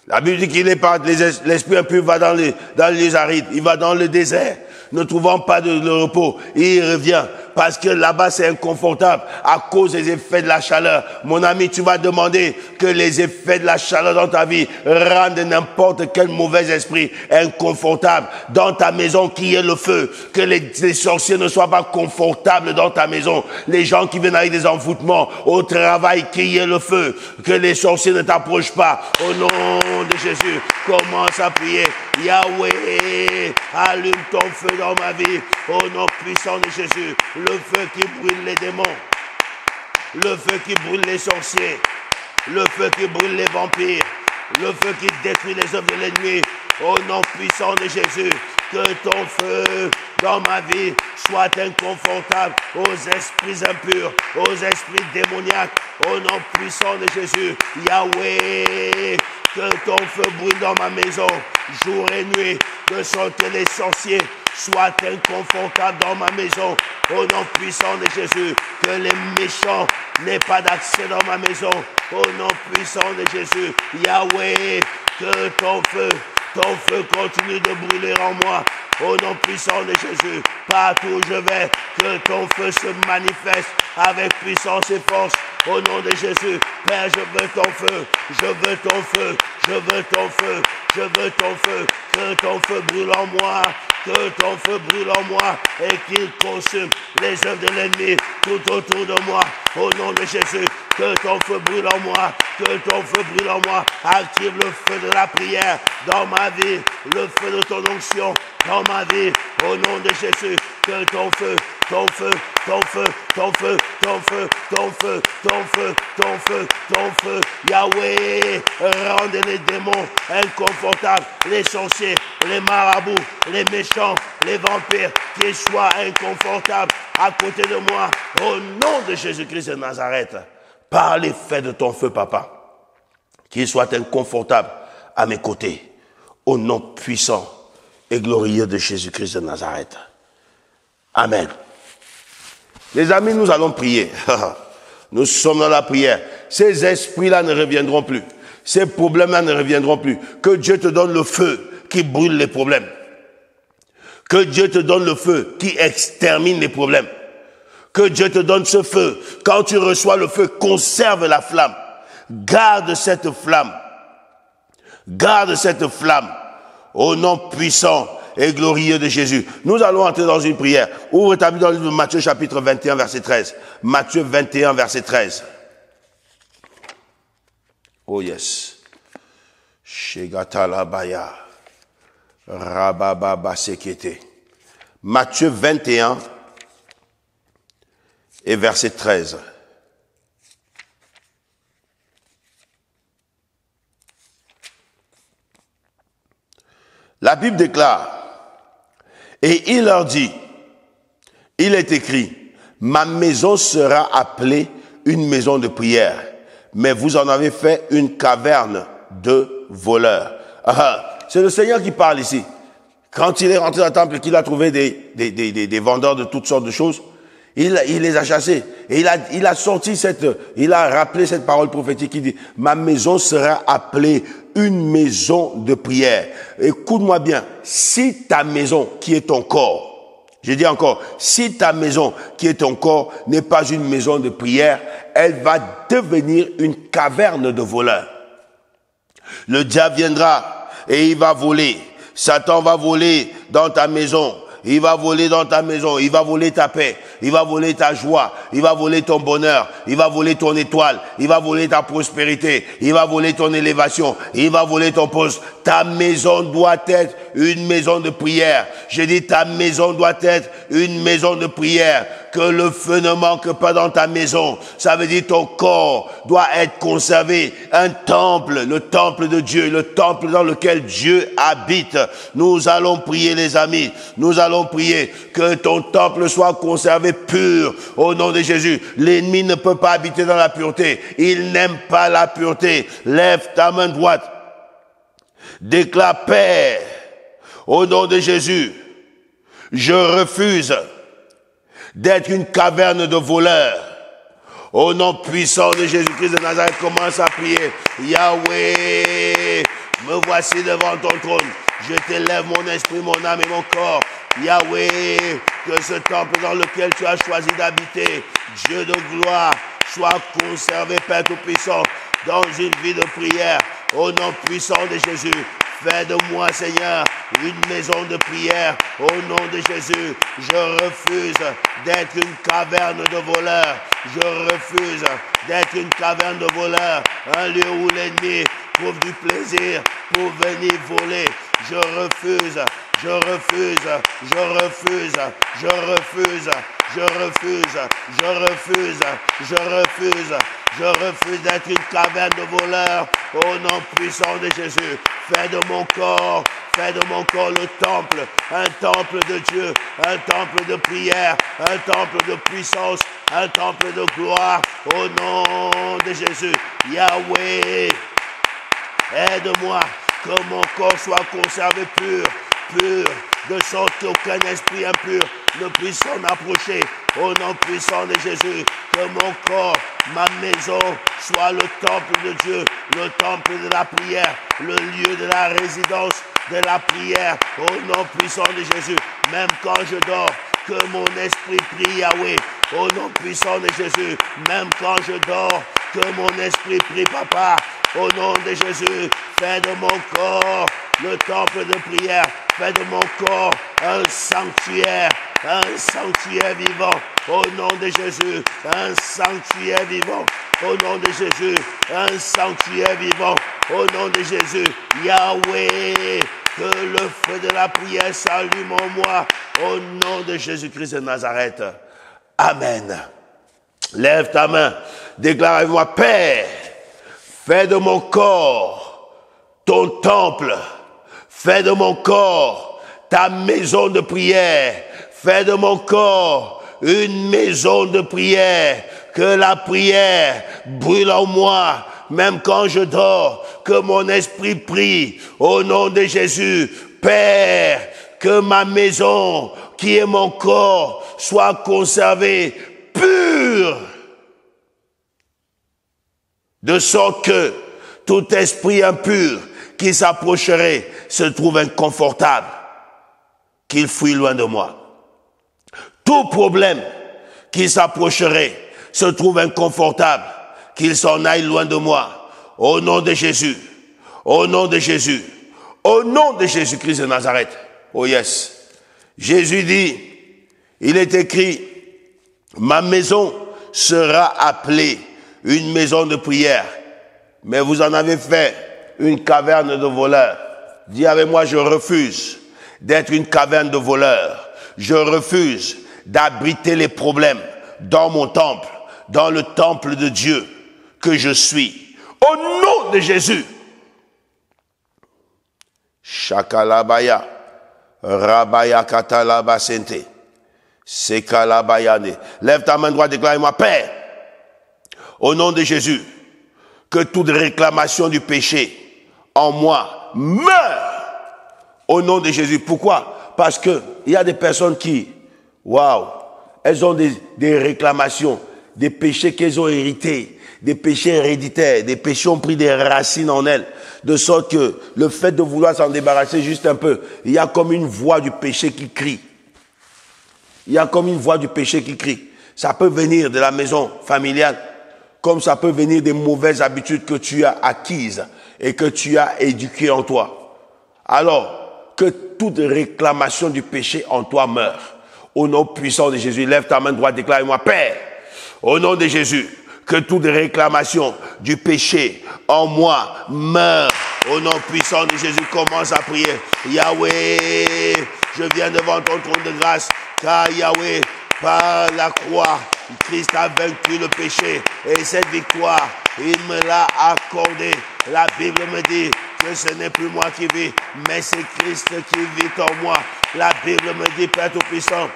La Bible dit qu'il n'est pas, l'esprit impur va dans les arides, il va dans le désert, ne trouvant pas de repos, et il revient. Parce que là-bas, c'est inconfortable à cause des effets de la chaleur. Mon ami, tu vas demander que les effets de la chaleur dans ta vie rendent n'importe quel mauvais esprit inconfortable dans ta maison qui est le feu. Que les sorciers ne soient pas confortables dans ta maison. Les gens qui viennent avec des envoûtements au travail qui est le feu. Que les sorciers ne t'approchent pas. Au nom de Jésus, commence à prier. Yahweh, allume ton feu dans ma vie. Au nom puissant de Jésus. Le feu qui brûle les démons, le feu qui brûle les sorciers, le feu qui brûle les vampires, le feu qui détruit les œuvres de l'ennemi. Au nom puissant de Jésus, que ton feu dans ma vie soit inconfortable aux esprits impurs, aux esprits démoniaques. Au nom puissant de Jésus, Yahweh, que ton feu brûle dans ma maison, jour et nuit, de sorte que les sorciers soient inconfortables dans ma maison. Au nom puissant de Jésus, que les méchants n'aient pas d'accès dans ma maison. Au nom puissant de Jésus, Yahweh, que ton feu continue de brûler en moi. Au nom puissant de Jésus, partout où je vais, que ton feu se manifeste avec puissance et force. Au nom de Jésus, Père, je veux ton feu, je veux ton feu, je veux ton feu, je veux ton feu, que ton feu brûle en moi, que ton feu brûle en moi et qu'il consume les œuvres de l'ennemi tout autour de moi. Au nom de Jésus, que ton feu brûle en moi, que ton feu brûle en moi. Active le feu de la prière dans ma vie, le feu de ton onction dans ma vie. Au nom de Jésus, que ton feu, ton feu, ton feu, ton feu, ton feu, ton feu, ton feu, ton feu, ton feu, Yahweh, rendez les démons inconfortables, les sorciers, les marabouts, les méchants, les vampires, qu'ils soient inconfortables à côté de moi. Au nom de Jésus-Christ de Nazareth, par l'effet de ton feu, papa, qu'ils soient inconfortables à mes côtés. Au nom puissant et glorieux de Jésus-Christ de Nazareth. Amen. Les amis, nous allons prier. Nous sommes dans la prière. Ces esprits-là ne reviendront plus. Ces problèmes-là ne reviendront plus. Que Dieu te donne le feu qui brûle les problèmes. Que Dieu te donne le feu qui extermine les problèmes. Que Dieu te donne ce feu. Quand tu reçois le feu, conserve la flamme. Garde cette flamme. Garde cette flamme. Au nom puissant et glorieux de Jésus. Nous allons entrer dans une prière. Ouvre ta Bible dans le livre de Matthieu chapitre 21 verset 13. Matthieu 21 verset 13. Oh yes. Shegatalabaya. Rabababa sekete. Matthieu 21 et verset 13. La Bible déclare, et il leur dit, il est écrit, ma maison sera appelée une maison de prière, mais vous en avez fait une caverne de voleurs. C'est le Seigneur qui parle ici. Quand il est rentré dans le temple et qu'il a trouvé des vendeurs de toutes sortes de choses, il les a chassés. Et il a rappelé cette parole prophétique qui dit, ma maison sera appelée une maison de prière. Écoute-moi bien, si ta maison qui est ton corps, je dis encore, si ta maison qui est ton corps n'est pas une maison de prière, elle va devenir une caverne de voleurs. Le diable viendra et il va voler. Satan va voler dans ta maison. Il va voler dans ta maison, il va voler ta paix, il va voler ta joie, il va voler ton bonheur, il va voler ton étoile, il va voler ta prospérité, il va voler ton élévation, il va voler ton poste. Ta maison doit être une maison de prière. Je dis ta maison doit être une maison de prière. que le feu ne manque pas dans ta maison. Ça veut dire ton corps doit être conservé. Un temple, le temple de Dieu, le temple dans lequel Dieu habite. Nous allons prier, les amis. Nous allons prier que ton temple soit conservé pur au nom de Jésus. L'ennemi ne peut pas habiter dans la pureté. Il n'aime pas la pureté. Lève ta main droite. Déclare, Père, au nom de Jésus, je refuse d'être une caverne de voleurs. Au nom puissant de Jésus-Christ de Nazareth, commence à prier. Yahweh, me voici devant ton trône. Je t'élève mon esprit, mon âme et mon corps. Yahweh, que ce temple dans lequel tu as choisi d'habiter, Dieu de gloire, soit conservé, Père Tout-Puissant, dans une vie de prière. Au nom puissant de Jésus, fais de moi, Seigneur, une maison de prière. Au nom de Jésus, je refuse d'être une caverne de voleurs. Je refuse d'être une caverne de voleurs, un lieu où l'ennemi trouve du plaisir pour venir voler. Je refuse, je refuse, je refuse, je refuse, je refuse, je refuse, je refuse, je refuse d'être une caverne de voleurs. Au nom puissant de Jésus, fais de mon corps le temple, un temple de Dieu, un temple de prière, un temple de puissance, un temple de gloire. Au nom de Jésus, Yahweh, aide-moi que mon corps soit conservé pur, de sorte qu'aucun esprit impur ne puisse s'en approcher. Au nom puissant de Jésus, que mon corps, ma maison, soit le temple de Dieu, le temple de la prière, le lieu de la résidence de la prière. Au nom puissant de Jésus, même quand je dors, que mon esprit prie Yahweh. Au nom puissant de Jésus, même quand je dors, que mon esprit prie Papa. Au nom de Jésus, fais de mon corps le temple de prière. Fais de mon corps un sanctuaire vivant. Au nom de Jésus, un sanctuaire vivant. Au nom de Jésus, un sanctuaire vivant. Au nom de Jésus, Yahweh, que le feu de la prière s'allume en moi. Au nom de Jésus-Christ de Nazareth. Amen. Lève ta main, déclare avec moi, Père, fais de mon corps ton temple. Fais de mon corps ta maison de prière. Fais de mon corps une maison de prière. Que la prière brûle en moi, même quand je dors. Que mon esprit prie au nom de Jésus. Père, que ma maison, qui est mon corps, soit conservée pure. De sorte que tout esprit impur qui s'approcherait se trouve inconfortable, qu'il fuit loin de moi. Tout problème qui s'approcherait se trouve inconfortable, qu'il s'en aille loin de moi. Au nom de Jésus, au nom de Jésus, au nom de Jésus-Christ de Nazareth. Oh yes. Jésus dit, il est écrit, ma maison sera appelée une maison de prière. Mais vous en avez fait une caverne de voleurs. Dis avec moi, je refuse d'être une caverne de voleurs. Je refuse d'abriter les problèmes dans mon temple, dans le temple de Dieu que je suis. Au nom de Jésus. Shakalabaya, Rabaya Katalaba Sente, Sekalabayane. Lève ta main droite, déclare-moi, Père, au nom de Jésus, que toute réclamation du péché en moi meure. Au nom de Jésus. Pourquoi? Parce que il y a des personnes qui, elles ont des réclamations, des péchés qu'elles ont hérités, des péchés héréditaires, des péchés ont pris des racines en elles, de sorte que le fait de vouloir s'en débarrasser juste un peu, il y a comme une voix du péché qui crie. Il y a comme une voix du péché qui crie. Ça peut venir de la maison familiale, comme ça peut venir des mauvaises habitudes que tu as acquises et que tu as éduquées en toi. Alors, que toute réclamation du péché en toi meure. Au nom puissant de Jésus, lève ta main droite, déclare-moi, Père, au nom de Jésus, que toute réclamation du péché en moi meure. Au nom puissant de Jésus, commence à prier. Yahweh, je viens devant ton trône de grâce, car Yahweh, Par la croix, Christ a vaincu le péché. Et cette victoire, il me l'a accordée. La Bible me dit que ce n'est plus moi qui vis, mais c'est Christ qui vit en moi. La Bible me dit, Père Tout-Puissant,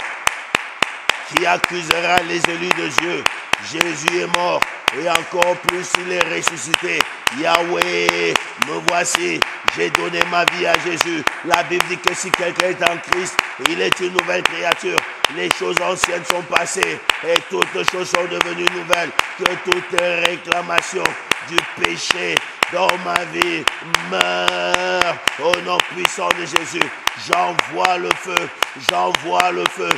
qui accusera les élus de Dieu? Jésus est mort et encore plus il est ressuscité. Yahweh, me voici, j'ai donné ma vie à Jésus. La Bible dit que si quelqu'un est en Christ, il est une nouvelle créature. Les choses anciennes sont passées et toutes choses sont devenues nouvelles. Que toute réclamation du péché dans ma vie meurt au nom puissant de Jésus. J'envoie le feu, j'envoie le feu,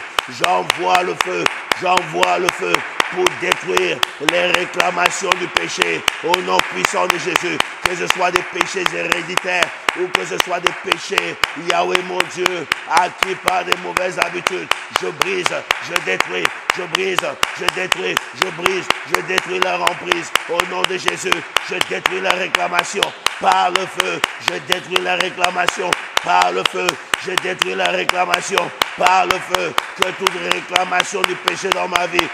j'envoie le feu, j'envoie le feu pour détruire les réclamations du péché au nom puissant de Jésus. Que ce soit des péchés héréditaires ou que ce soit des péchés, Yahweh mon Dieu, acquis par des mauvaises habitudes. Je brise, je détruis, je brise, je détruis, je brise, je détruis leur emprise. Au nom de Jésus, je détruis la réclamation par le feu. Je détruis la réclamation par le feu. Je détruis la réclamation par le feu. Que toute réclamation du péché dans ma vie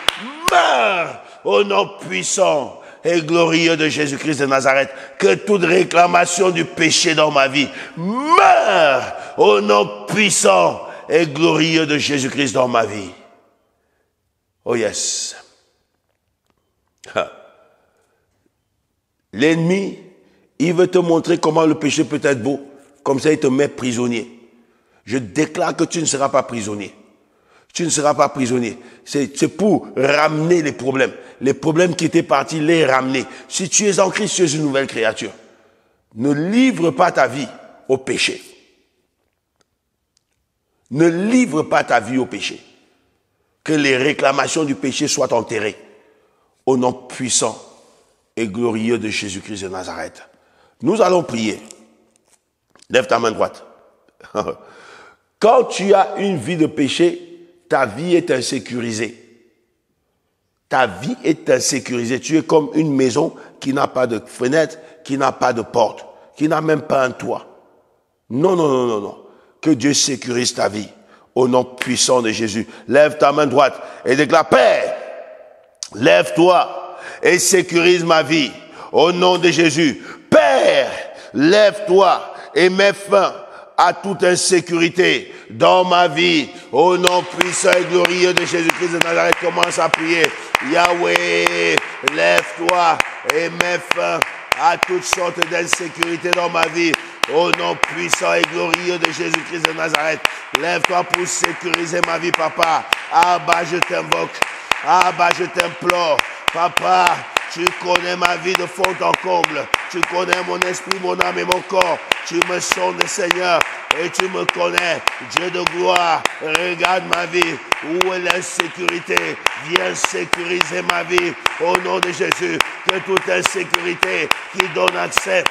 meure au nom puissant et glorieux de Jésus-Christ de Nazareth. Que toute réclamation du péché dans ma vie meure au nom puissant et glorieux de Jésus-Christ dans ma vie. Oh yes. L'ennemi, il veut te montrer comment le péché peut être beau. Comme ça, il te met prisonnier. Je déclare que tu ne seras pas prisonnier. Tu ne seras pas prisonnier. C'est pour ramener les problèmes. Les problèmes qui étaient partis, les ramener. Si tu es en Christ, tu es une nouvelle créature. Ne livre pas ta vie au péché. Ne livre pas ta vie au péché. Que les réclamations du péché soient enterrées. Au nom puissant et glorieux de Jésus-Christ de Nazareth. Nous allons prier. Lève ta main droite. Quand tu as une vie de péché, ta vie est insécurisée. Ta vie est insécurisée. Tu es comme une maison qui n'a pas de fenêtre, qui n'a pas de porte, qui n'a même pas un toit. Non, non, non, non, non. Que Dieu sécurise ta vie. Au nom puissant de Jésus. Lève ta main droite et déclare, Père, lève-toi et sécurise ma vie. Au nom de Jésus. Père, lève-toi et mets fin à toute insécurité dans ma vie. Au nom puissant et glorieux de Jésus-Christ de Nazareth, commence à prier. Yahweh, lève-toi et mets fin à toutes sortes d'insécurité dans ma vie. Au nom puissant et glorieux de Jésus-Christ de Nazareth, lève-toi pour sécuriser ma vie, papa. Abba, je t'invoque. Abba, je t'implore. Papa, tu connais ma vie de fond en comble. Tu connais mon esprit, mon âme et mon corps. Tu me sondes, Seigneur, et tu me connais. Dieu de gloire, regarde ma vie. Où est l'insécurité? Viens sécuriser ma vie. Au nom de Jésus, que toute insécurité qui donne accès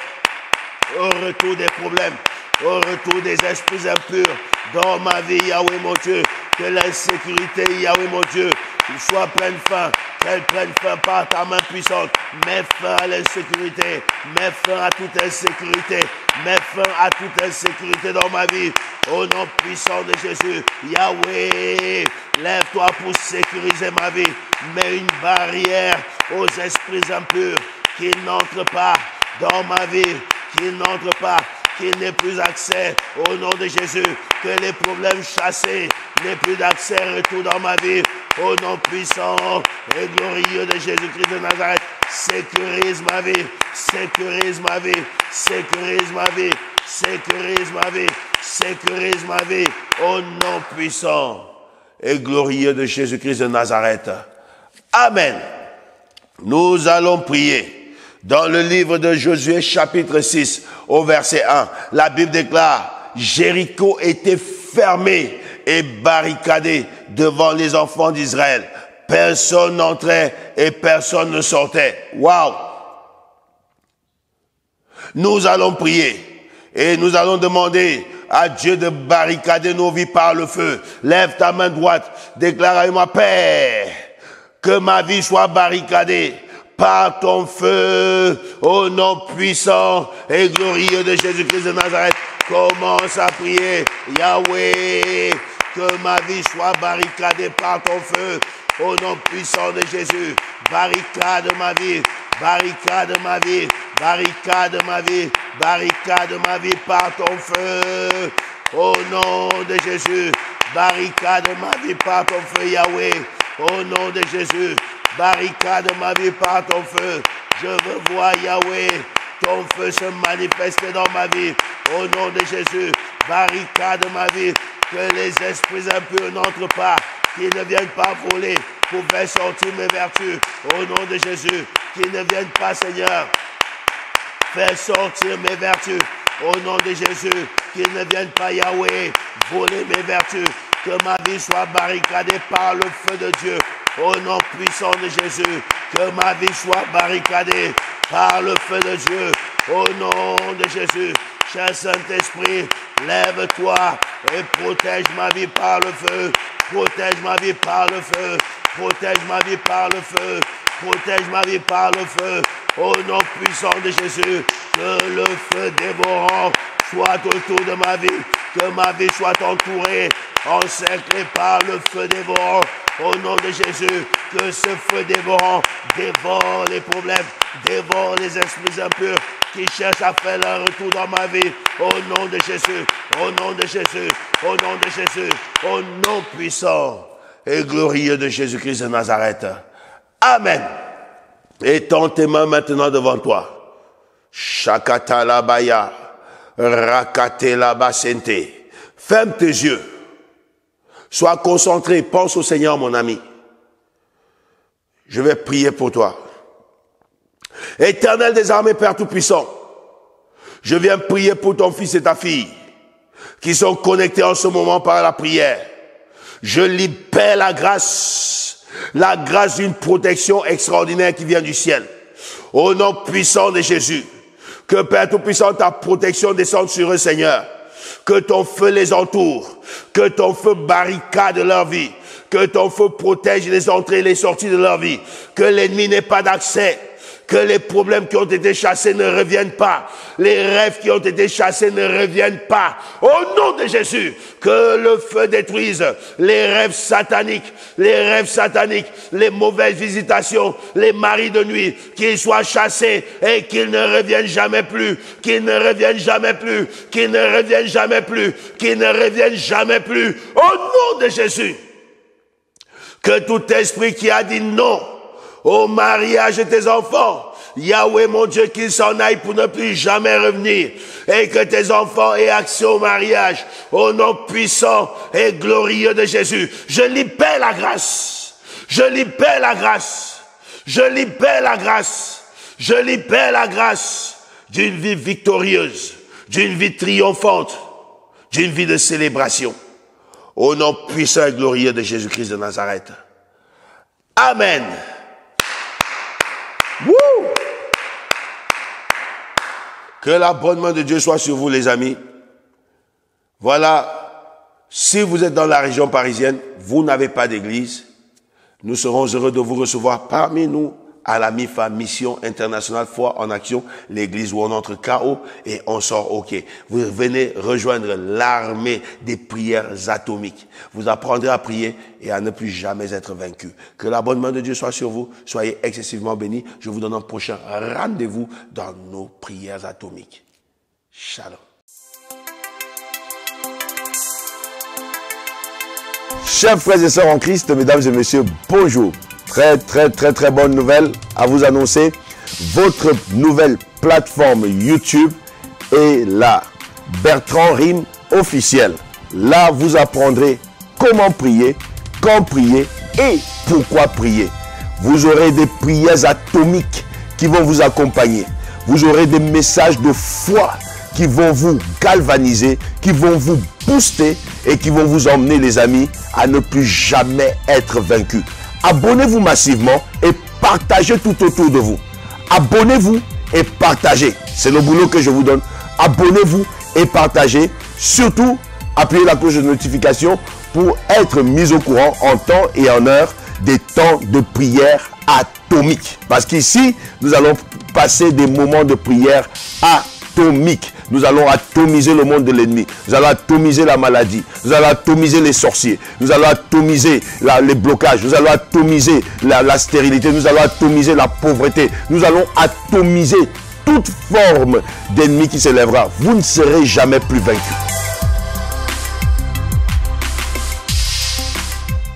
au retour des problèmes, au retour des esprits impurs dans ma vie, Yahweh mon Dieu, que l'insécurité, Yahweh mon Dieu, il soit pleine fin, qu'elle prenne fin par ta main puissante. Mets fin à l'insécurité, mets fin à toute insécurité, mets fin à toute insécurité dans ma vie. Au nom puissant de Jésus, Yahweh, lève-toi pour sécuriser ma vie. Mets une barrière aux esprits impurs qui n'entrent pas dans ma vie, qui n'entrent pas, qui n'ait plus accès au nom de Jésus, que les problèmes chassés n'aient plus d'accès, retour dans ma vie, au nom puissant et glorieux de Jésus-Christ de Nazareth. Sécurise ma vie, sécurise ma vie, sécurise ma vie, sécurise ma vie, sécurise ma vie, au nom puissant et glorieux de Jésus-Christ de Nazareth. Amen. Nous allons prier. Dans le livre de Josué, chapitre 6, au verset 1, la Bible déclare, Jéricho était fermé et barricadé devant les enfants d'Israël. Personne n'entrait et personne ne sortait. Waouh! Nous allons prier et nous allons demander à Dieu de barricader nos vies par le feu. Lève ta main droite, déclare à moi, Père, que ma vie soit barricadée par ton feu, au nom puissant et glorieux de Jésus-Christ de Nazareth. Commence à prier, Yahweh, que ma vie soit barricadée par ton feu, au nom puissant de Jésus. Barricade ma vie, barricade ma vie, barricade ma vie, barricade ma vie par ton feu, au nom de Jésus. Barricade ma vie par ton feu, Yahweh, au nom de Jésus. Barricade ma vie par ton feu. Je veux voir, Yahweh, ton feu se manifester dans ma vie, au nom de Jésus. Barricade ma vie, que les esprits impurs n'entrent pas, qu'ils ne viennent pas voler pour faire sortir mes vertus, au nom de Jésus. Qu'ils ne viennent pas, Seigneur, faire sortir mes vertus, au nom de Jésus. Qu'ils ne viennent pas, Yahweh, voler mes vertus. Que ma vie soit barricadée par le feu de Dieu, au nom puissant de Jésus. Que ma vie soit barricadée par le feu de Dieu, au nom de Jésus. Cher Saint-Esprit, lève-toi et protège ma vie par le feu. Protège ma vie par le feu. Protège ma vie par le feu. Protège ma vie par le feu. Au nom puissant de Jésus, que le feu dévorant soit autour de ma vie. Que ma vie soit entourée, encerclée par le feu dévorant. Au nom de Jésus, que ce feu dévorant dévore les problèmes, dévore les esprits impurs qui cherchent à faire leur retour dans ma vie. Au nom de Jésus, au nom de Jésus, au nom de Jésus, au nom puissant et glorieux de Jésus-Christ de Nazareth. Amen. Étends tes mains maintenant devant toi. Shakata la baya, rakate la basente. Ferme tes yeux. Sois concentré, pense au Seigneur, mon ami. Je vais prier pour toi. Éternel des armées, Père Tout-Puissant, je viens prier pour ton fils et ta fille qui sont connectés en ce moment par la prière. Je libère la grâce d'une protection extraordinaire qui vient du ciel. Au nom puissant de Jésus, que Père Tout-Puissant, ta protection descende sur eux, Seigneur. Que ton feu les entoure, que ton feu barricade leur vie, que ton feu protège les entrées et les sorties de leur vie, que l'ennemi n'ait pas d'accès, que les problèmes qui ont été chassés ne reviennent pas, les rêves qui ont été chassés ne reviennent pas. Au nom de Jésus, que le feu détruise les rêves sataniques, les mauvaises visitations, les maris de nuit, qu'ils soient chassés et qu'ils ne reviennent jamais plus, qu'ils ne reviennent jamais plus, qu'ils ne reviennent jamais plus, qu'ils ne reviennent jamais plus. Au nom de Jésus, que tout esprit qui a dit non au mariage de tes enfants, Yahweh mon Dieu, qu'ils s'en aillent pour ne plus jamais revenir, et que tes enfants aient accès au mariage, au nom puissant et glorieux de Jésus. Je libère la grâce, je libère la grâce, je libère la grâce, je libère la grâce d'une vie victorieuse, d'une vie triomphante, d'une vie de célébration, au nom puissant et glorieux de Jésus-Christ de Nazareth. Amen. Woo! Que la bonne main de Dieu soit sur vous, les amis. Voilà, si vous êtes dans la région parisienne, vous n'avez pas d'église, nous serons heureux de vous recevoir parmi nous à la MIFA, Mission Internationale Foi en Action, l'église où on entre KO et on sort OK. Vous venez rejoindre l'armée des prières atomiques. Vous apprendrez à prier et à ne plus jamais être vaincu. Que la bonne main de Dieu soit sur vous. Soyez excessivement bénis. Je vous donne un prochain rendez-vous dans nos prières atomiques. Shalom. Chers frères et sœurs en Christ, mesdames et messieurs, bonjour. Très bonne nouvelle à vous annoncer. Votre nouvelle plateforme YouTube est là. Bertrand Rime officiel. Là, vous apprendrez comment prier, quand prier et pourquoi prier. Vous aurez des prières atomiques qui vont vous accompagner. Vous aurez des messages de foi qui vont vous galvaniser, qui vont vous booster et qui vont vous emmener, les amis, à ne plus jamais être vaincus. Abonnez-vous massivement et partagez tout autour de vous. Abonnez-vous et partagez. C'est le boulot que je vous donne. Abonnez-vous et partagez. Surtout, appuyez la cloche de notification pour être mis au courant en temps et en heure des temps de prière à atomique. Parce qu'ici, nous allons passer des moments de prière atomiques. Nous allons atomiser le monde de l'ennemi. Nous allons atomiser la maladie. Nous allons atomiser les sorciers. Nous allons atomiser les blocages. Nous allons atomiser la stérilité. Nous allons atomiser la pauvreté. Nous allons atomiser toute forme d'ennemi qui s'élèvera. Vous ne serez jamais plus vaincu.